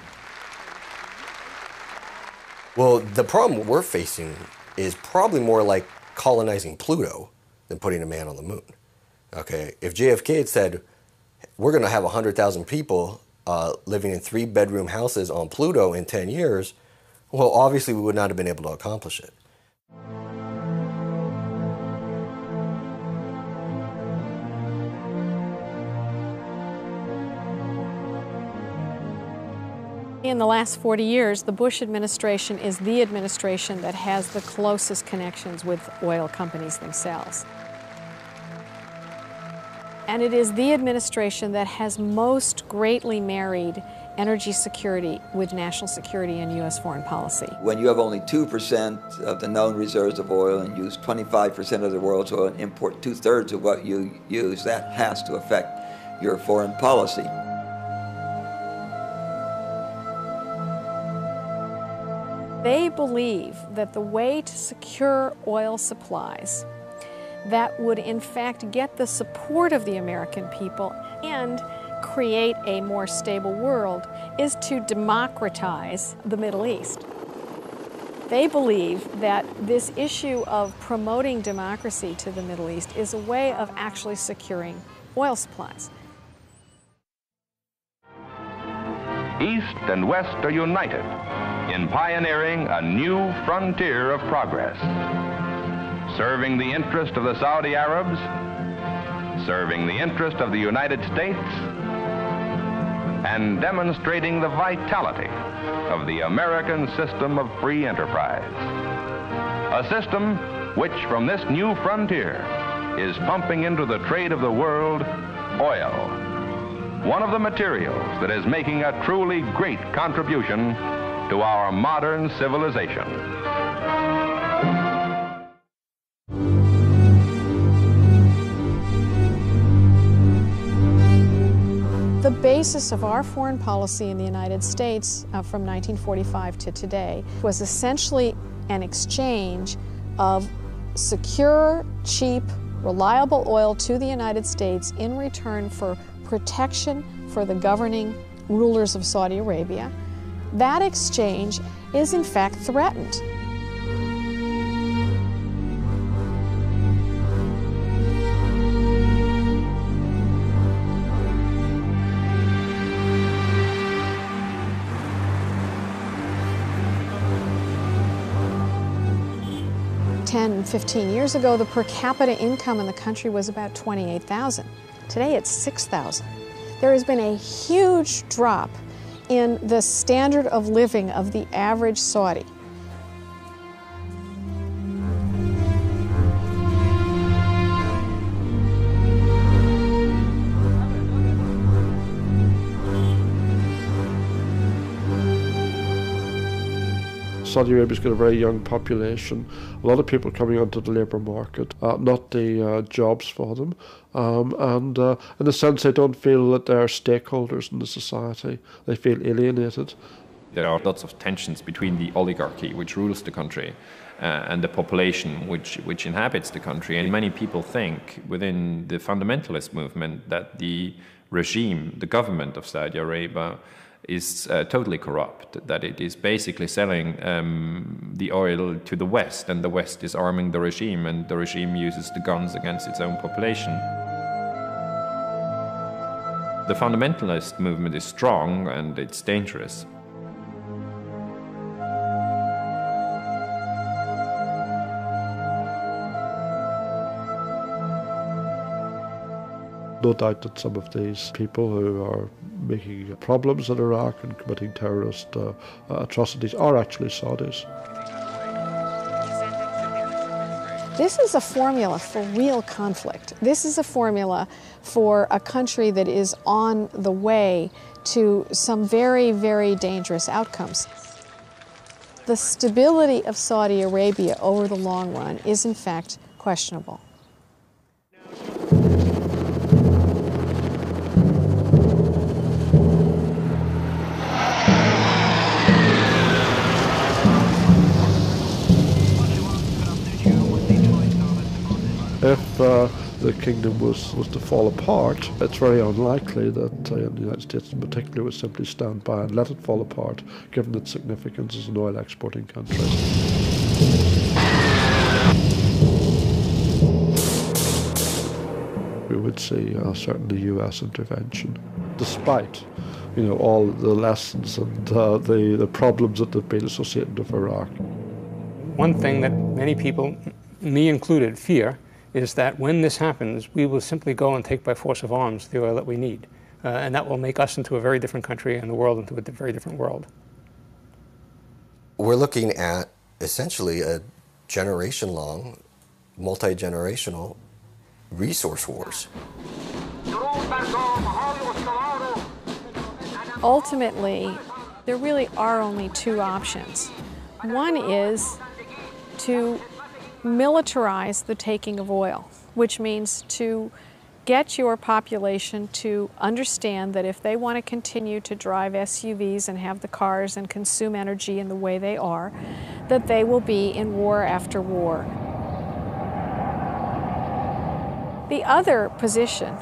Well, the problem we're facing is probably more like colonizing Pluto than putting a man on the moon. Okay, if JFK had said, we're going to have 100,000 people living in 3-bedroom houses on Pluto in 10 years, well, obviously we would not have been able to accomplish it. In the last 40 years, the Bush administration is the administration that has the closest connections with oil companies themselves. And it is the administration that has most greatly married energy security with national security and U.S. foreign policy. When you have only 2% of the known reserves of oil and use 25% of the world's oil and import 2/3 of what you use, that has to affect your foreign policy. They believe that the way to secure oil supplies that would in fact get the support of the American people and create a more stable world is to democratize the Middle East. They believe that this issue of promoting democracy to the Middle East is a way of actually securing oil supplies. East and West are united in pioneering a new frontier of progress. serving the interest of the Saudi Arabs, serving the interest of the United States, and demonstrating the vitality of the American system of free enterprise. A system which, from this new frontier, is pumping into the trade of the world oil, one of the materials that is making a truly great contribution to our modern civilization. The basis of our foreign policy in the United States from 1945 to today was essentially an exchange of secure, cheap, reliable oil to the United States in return for protection for the governing rulers of Saudi Arabia. That exchange is in fact threatened. 10, 15 years ago, the per capita income in the country was about $28,000. Today it's $6,000. There has been a huge drop in the standard of living of the average Saudi. Saudi Arabia's got a very young population, a lot of people coming onto the labour market, not the jobs for them, and in a sense they don't feel that they're stakeholders in the society. They feel alienated. There are lots of tensions between the oligarchy, which rules the country, and the population, which inhabits the country. And many people think within the fundamentalist movement that the regime, the government of Saudi Arabia, is totally corrupt, that it is basically selling the oil to the West, and the West is arming the regime, and the regime uses the guns against its own population. The fundamentalist movement is strong and it's dangerous. No doubt that some of these people who are making problems in Iraq and committing terrorist atrocities are actually Saudis. This is a formula for real conflict. This is a formula for a country that is on the way to some very, very dangerous outcomes. The stability of Saudi Arabia over the long run is in fact questionable. If the kingdom was to fall apart, it's very unlikely that the United States in particular would simply stand by and let it fall apart, given its significance as an oil exporting country. We would see certainly US intervention, despite all the lessons and the problems that have been associated with Iraq. One thing that many people, me included, fear is that when this happens, we will simply go and take by force of arms the oil that we need. And that will make us into a very different country and the world into a very different world. We're looking at essentially a generation-long, multi-generational resource wars. Ultimately, there really are only two options. One is to militarize the taking of oil, which means to get your population to understand that if they want to continue to drive SUVs and have the cars and consume energy in the way they are, that they will be in war after war. The other position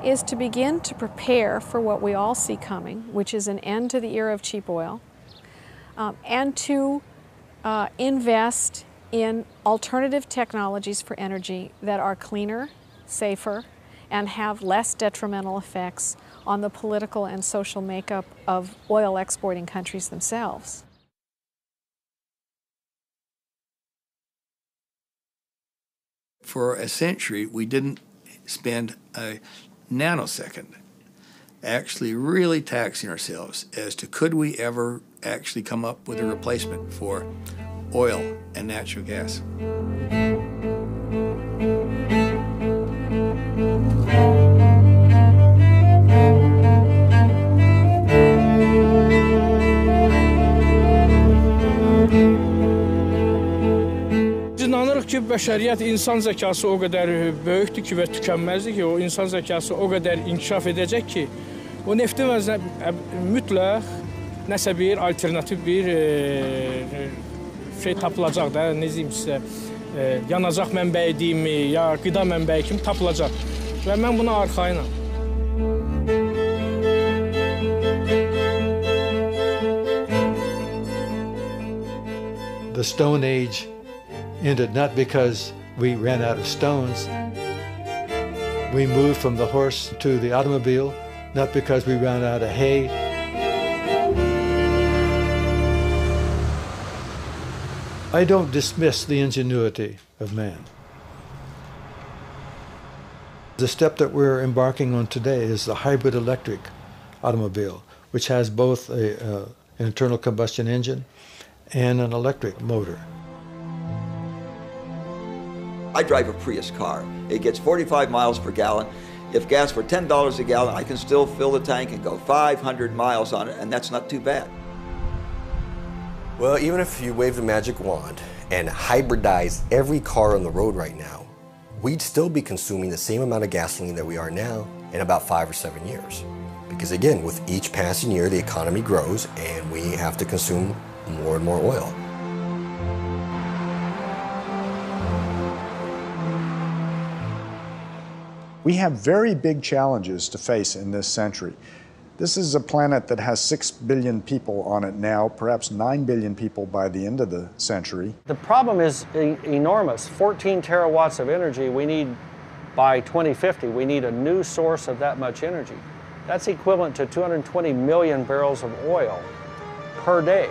is to begin to prepare for what we all see coming, which is an end to the era of cheap oil, and to invest in alternative technologies for energy that are cleaner, safer, and have less detrimental effects on the political and social makeup of oil exporting countries themselves. for a century, we didn't spend a nanosecond actually really taxing ourselves as to could we ever actually come up with a replacement for oil and natural gas. Biz inanırıq ki, bəşəriyyət insan zəkası o qədər böyükdür ki və tükənməzdir ki, o insan zəkası o qədər inkişaf edəcək ki, o neftin mütləq nəsə bir alternativ bir şey tapılacaq da, ne diyeyim sizə, yanacaq mənbəyi deyimi, ya qida mənbəyi kimi tapılacaq və mən buna arxayınam. The Stone Age ended not because we ran out of stones. We moved from the horse to the automobile, not because we ran out of hay. I don't dismiss the ingenuity of man. The step that we're embarking on today is the hybrid electric automobile, which has both an internal combustion engine and an electric motor. I drive a Prius car. It gets 45 miles per gallon. If gas were $10 a gallon, I can still fill the tank and go 500 miles on it, and that's not too bad. Well, even if you wave the magic wand and hybridize every car on the road right now, we'd still be consuming the same amount of gasoline that we are now in about 5 or 7 years. Because again, with each passing year, the economy grows and we have to consume more and more oil. We have very big challenges to face in this century. This is a planet that has 6 billion people on it now, perhaps 9 billion people by the end of the century. The problem is enormous. 14 terawatts of energy we need by 2050. We need a new source of that much energy. That's equivalent to 220 million barrels of oil per day.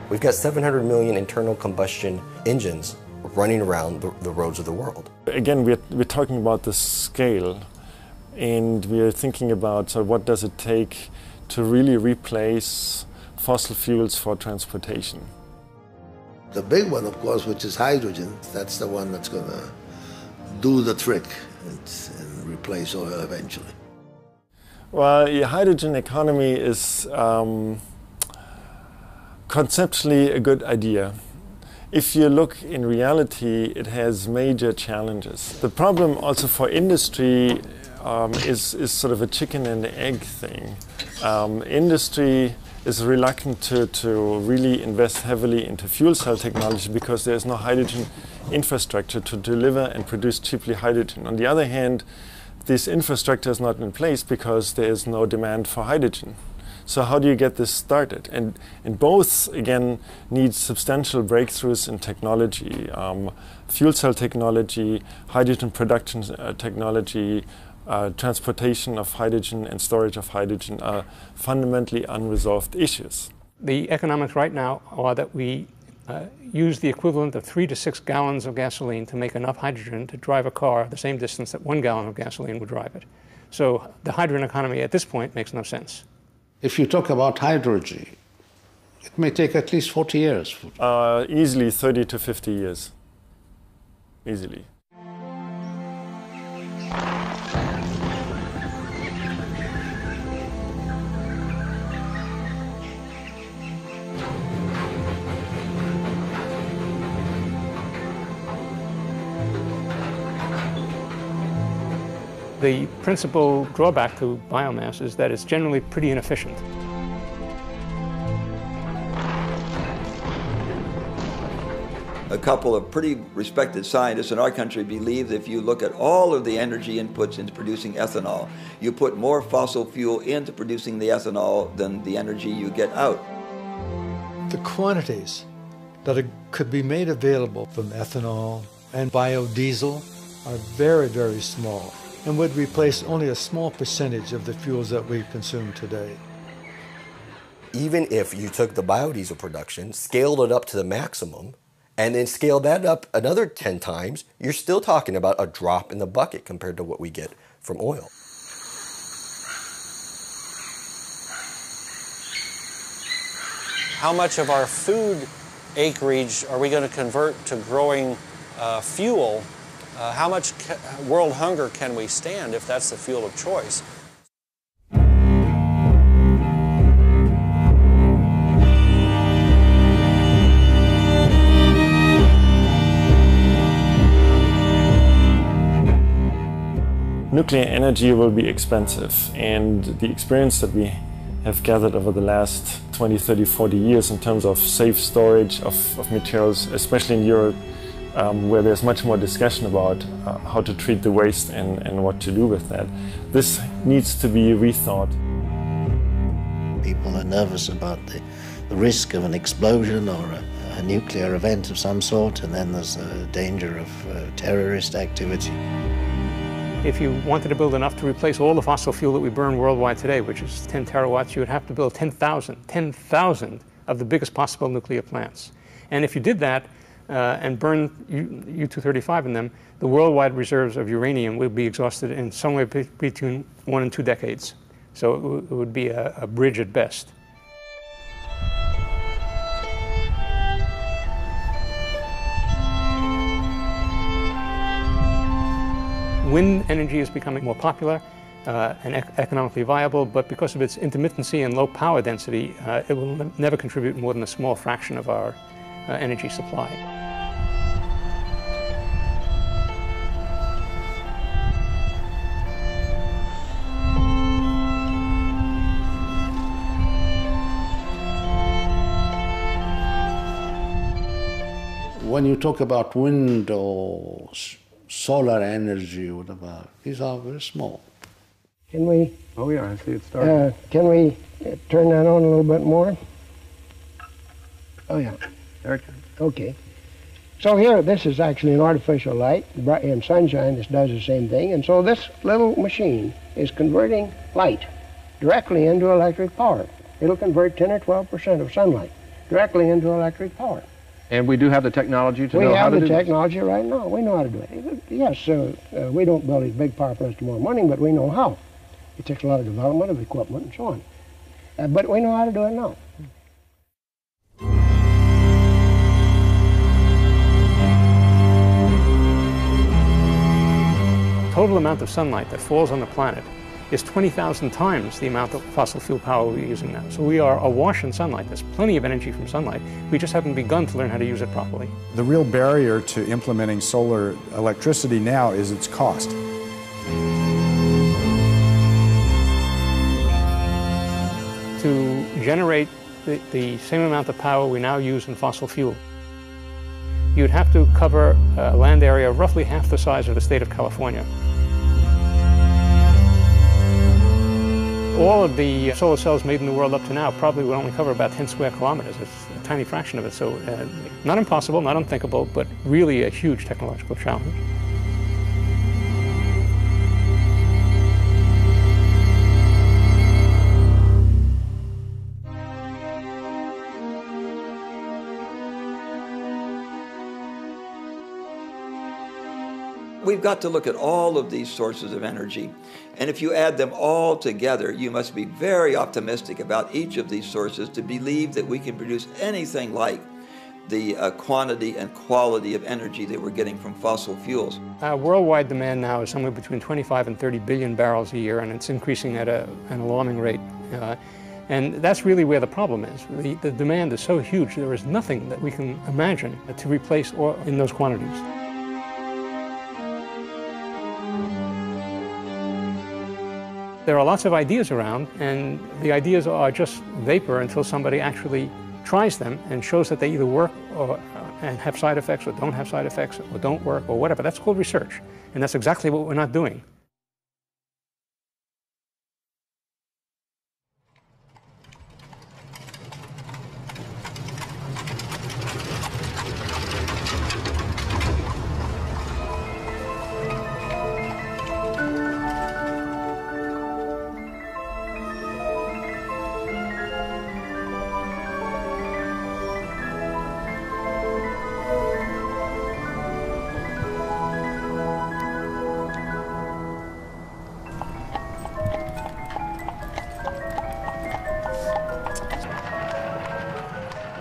We've got 700 million internal combustion engines running around the roads of the world. Again, we're talking about the scale, and we're thinking about what does it take to really replace fossil fuels for transportation. The big one, of course, which is hydrogen, that's the one that's going to do the trick and replace oil eventually. Well, the hydrogen economy is conceptually a good idea. If you look in reality, it has major challenges. The problem also for industry is sort of a chicken and egg thing. Industry is reluctant to really invest heavily into fuel cell technology because there's no hydrogen infrastructure to deliver and produce cheaply hydrogen. On the other hand, this infrastructure is not in place because there is no demand for hydrogen. So how do you get this started? And both, again, need substantial breakthroughs in technology. Fuel cell technology, hydrogen production technology, transportation of hydrogen and storage of hydrogen are fundamentally unresolved issues. The economics right now are that we use the equivalent of 3 to 6 gallons of gasoline to make enough hydrogen to drive a car the same distance that 1 gallon of gasoline would drive it. So the hydrogen economy at this point makes no sense. If you talk about hydrogen, it may take at least 40 years. Easily 30 to 50 years. Easily. The principal drawback to biomass is that it's generally pretty inefficient. A couple of pretty respected scientists in our country believe that if you look at all of the energy inputs into producing ethanol, you put more fossil fuel into producing the ethanol than the energy you get out. The quantities that could be made available from ethanol and biodiesel are very, very small. and would replace only a small percentage of the fuels that we consume today. Even if you took the biodiesel production, scaled it up to the maximum, and then scaled that up another 10 times, you're still talking about a drop in the bucket compared to what we get from oil. How much of our food acreage are we going to convert to growing fuel? How much world hunger can we stand if that's the fuel of choice? Nuclear energy will be expensive, and the experience that we have gathered over the last 20, 30, 40 years in terms of safe storage of materials, especially in Europe, where there's much more discussion about how to treat the waste and what to do with that. This needs to be rethought. People are nervous about the risk of an explosion or a nuclear event of some sort, and then there's a danger of terrorist activity. If you wanted to build enough to replace all the fossil fuel that we burn worldwide today, which is 10 terawatts, you would have to build 10,000 of the biggest possible nuclear plants. And if you did that and burn U-235 in them, the worldwide reserves of uranium would be exhausted in somewhere between 1 and 2 decades. So it would be a bridge at best. Wind energy is becoming more popular and economically viable, but because of its intermittency and low power density, it will never contribute more than a small fraction of our energy supply. When you talk about wind or solar energy, whatever, these are very small. Can we? Oh yeah, I see it starting. Can we turn that on a little bit more? Oh yeah. There it comes. Okay. So here, this is actually an artificial light. In sunshine, this does the same thing. And so this little machine is converting light directly into electric power. It'll convert 10 or 12% of sunlight directly into electric power. And we do have the technology to know how to do We have the this? technology right now. We know how to do it. Yes, we don't build these big power plants tomorrow morning, but we know how. It takes a lot of development of equipment and so on. But we know how to do it now. The total amount of sunlight that falls on the planet is 20,000 times the amount of fossil fuel power we're using now. So we are awash in sunlight. There's plenty of energy from sunlight. We just haven't begun to learn how to use it properly. The real barrier to implementing solar electricity now is its cost. To generate the same amount of power we now use in fossil fuel, you'd have to cover a land area roughly half the size of the state of California. All of the solar cells made in the world up to now probably would only cover about 10 square kilometers. It's a tiny fraction of it, so not impossible, not unthinkable, but really a huge technological challenge. We've got to look at all of these sources of energy, and if you add them all together, you must be very optimistic about each of these sources to believe that we can produce anything like the quantity and quality of energy that we're getting from fossil fuels. Worldwide demand now is somewhere between 25 and 30 billion barrels a year, and it's increasing at an alarming rate. And that's really where the problem is. The demand is so huge, there is nothing that we can imagine to replace oil in those quantities. There are lots of ideas around, and the ideas are just vapor until somebody actually tries them and shows that they either work and have side effects, or don't have side effects, or don't work, or whatever. That's called research, and that's exactly what we're not doing.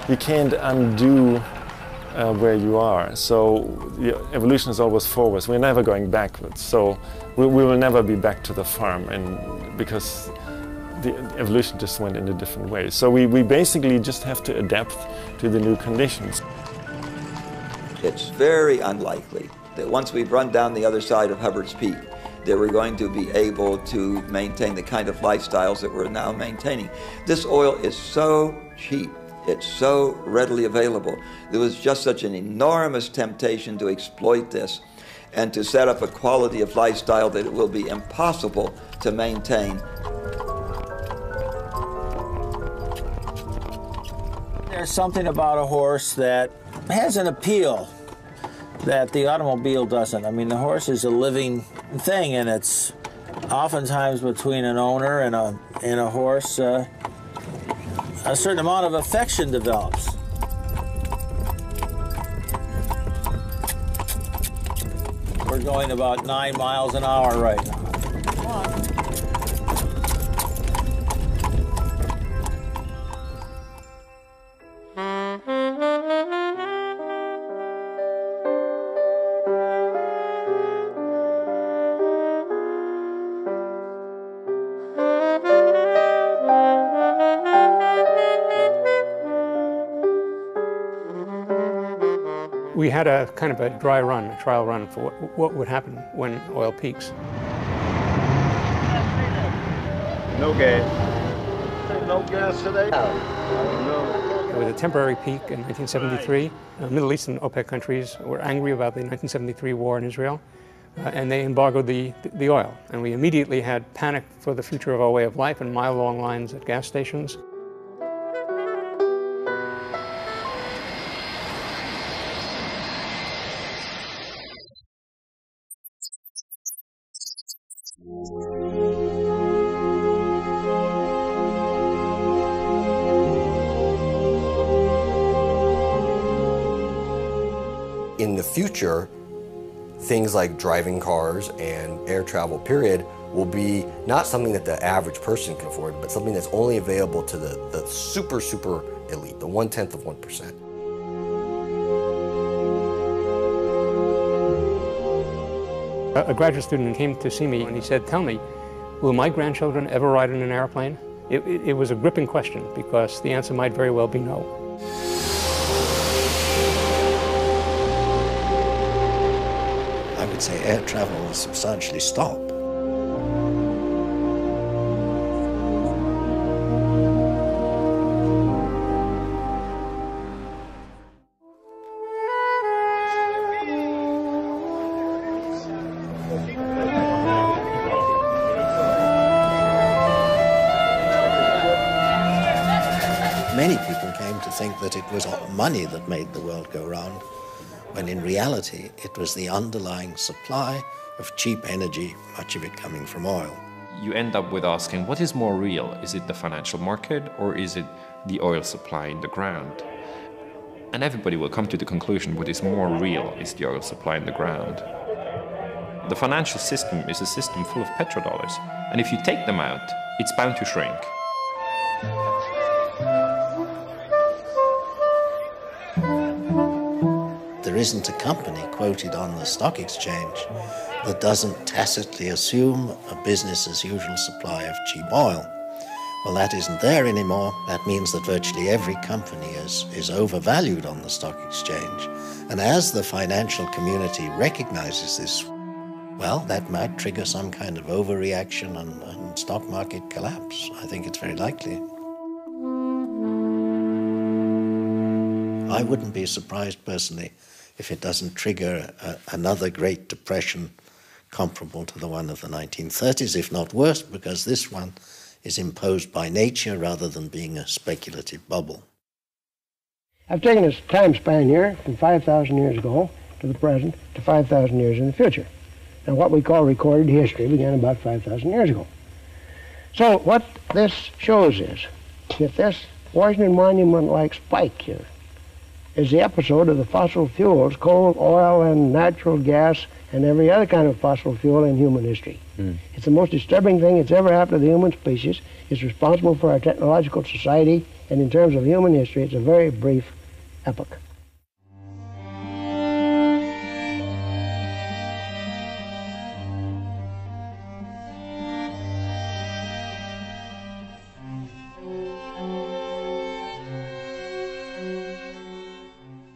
you can't undo where you are. So evolution is always forwards. We're never going backwards. So we will never be back to the farm, and because the evolution just went in a different way. So we basically just have to adapt to the new conditions. It's very unlikely that once we've run down the other side of Hubbard's Peak, that we're going to be able to maintain the kind of lifestyles that we're now maintaining. This oil is so cheap. It's so readily available. There was just such an enormous temptation to exploit this and to set up a quality of lifestyle that it will be impossible to maintain. There's something about a horse that has an appeal that the automobile doesn't. I mean, the horse is a living thing, and it's oftentimes between an owner and a horse, a certain amount of affection develops. We're going about 9 miles an hour right now. Come on. We had a kind of a dry run, a trial run for what would happen when oil peaks. No gas. No gas today? No. It was a temporary peak in 1973. Middle Eastern OPEC countries were angry about the 1973 war in Israel, and they embargoed the oil. And we immediately had panic for the future of our way of life and mile-long lines at gas stations. In the future, things like driving cars and air travel, period, will be not something that the average person can afford, but something that's only available to the super, super elite, the 1/10 of 1%. A graduate student came to see me and he said, "Tell me, will my grandchildren ever ride in an airplane?" It was a gripping question because the answer might very well be no. I would say air travel will substantially stop. Many people came to think that it was money that made the world go round, when in reality it was the underlying supply of cheap energy, much of it coming from oil. You end up with asking, what is more real? Is it the financial market or is it the oil supply in the ground? And everybody will come to the conclusion what is more real is the oil supply in the ground. The financial system is a system full of petrodollars, and if you take them out, it's bound to shrink. There isn't a company quoted on the stock exchange that doesn't tacitly assume a business-as-usual supply of cheap oil. Well, that isn't there anymore. That means that virtually every company is overvalued on the stock exchange. And as the financial community recognizes this, well, that might trigger some kind of overreaction and stock market collapse. I think it's very likely. I wouldn't be surprised personally if it doesn't trigger another Great Depression comparable to the one of the 1930s, if not worse, because this one is imposed by nature rather than being a speculative bubble. I've taken this time span here from 5,000 years ago to the present to 5,000 years in the future. Now, what we call recorded history began about 5,000 years ago. So what this shows is that this Washington Monument-like spike here is the episode of the fossil fuels, coal, oil, and natural gas, and every other kind of fossil fuel in human history. It's the most disturbing thing that's ever happened to the human species. It's responsible for our technological society And in terms of human history, it's a very brief epoch.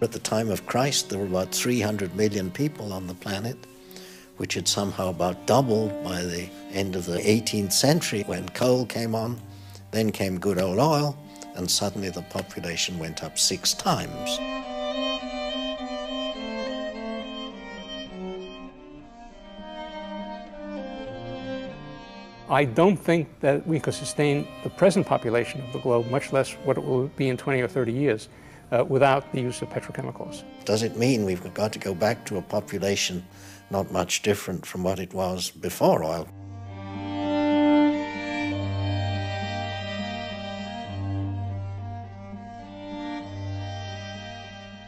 At the time of Christ, there were about 300 million people on the planet, which had somehow about doubled by the end of the 18th century when coal came on. Then came good old oil, and suddenly the population went up 6 times. I don't think that we could sustain the present population of the globe, much less what it will be in 20 or 30 years, without the use of petrochemicals. Does it mean we've got to go back to a population not much different from what it was before oil?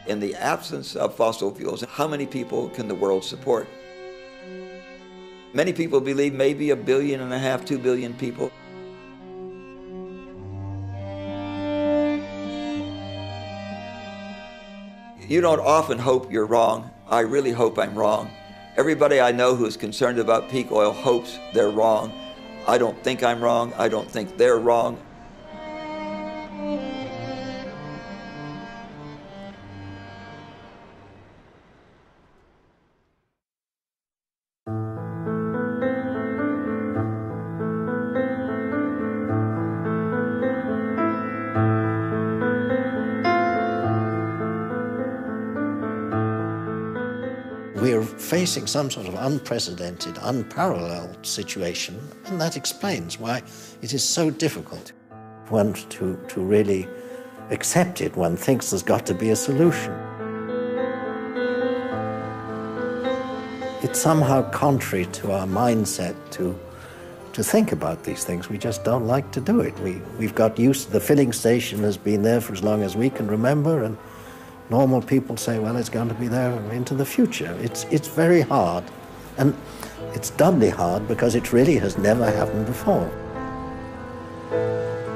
In the absence of fossil fuels, how many people can the world support? Many people believe maybe 1.5 billion, 2 billion people. You don't often hope you're wrong. I really hope I'm wrong. Everybody I know who's concerned about peak oil hopes they're wrong. I don't think I'm wrong. I don't think they're wrong. We're facing some sort of unprecedented, unparalleled situation, and that explains why it is so difficult. One to really accept it, one thinks there's got to be a solution. It's somehow contrary to our mindset to think about these things. We just don't like to do it. We've got used to the filling station has been there for as long as we can remember, and normal people say, well, it's going to be there into the future. It's very hard, and it's doubly hard because it really has never happened before.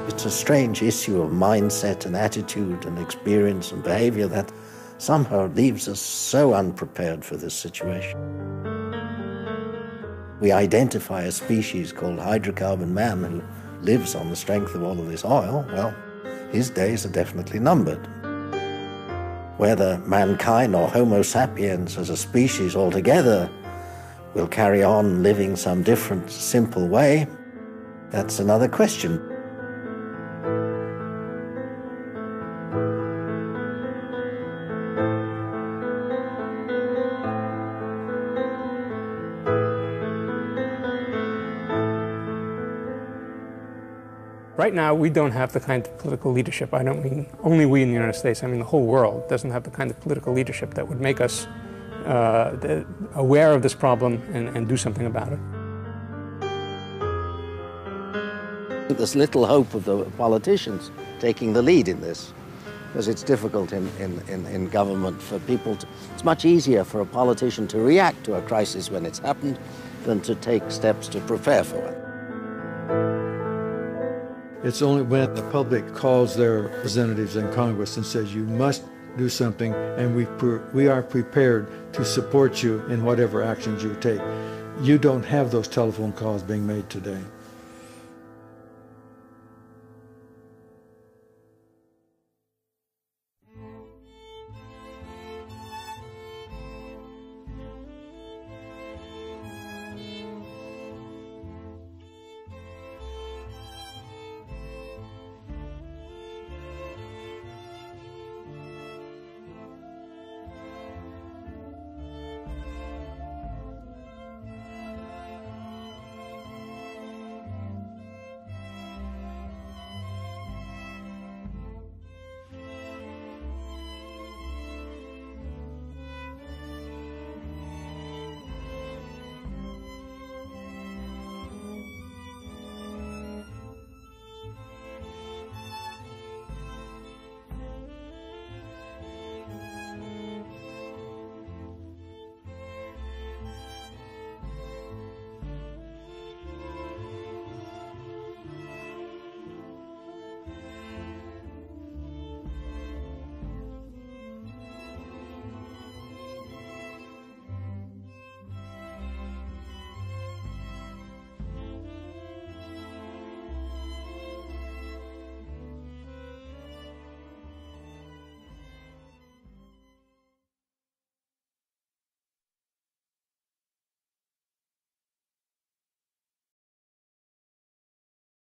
It's a strange issue of mindset and attitude and experience and behavior that somehow leaves us so unprepared for this situation. We identify a species called hydrocarbon man who lives on the strength of all of this oil. Well, his days are definitely numbered. Whether mankind or Homo sapiens as a species altogether will carry on living some different, simple way, that's another question. Right now, we don't have the kind of political leadership. I don't mean only we in the United States. I mean the whole world doesn't have the kind of political leadership that would make us aware of this problem and do something about it. There's little hope of the politicians taking the lead in this, because it's difficult in government for people to... It's much easier for a politician to react to a crisis when it's happened than to take steps to prepare for it. It's only when the public calls their representatives in Congress and says, you must do something, and we are prepared to support you in whatever actions you take. You don't have those telephone calls being made today.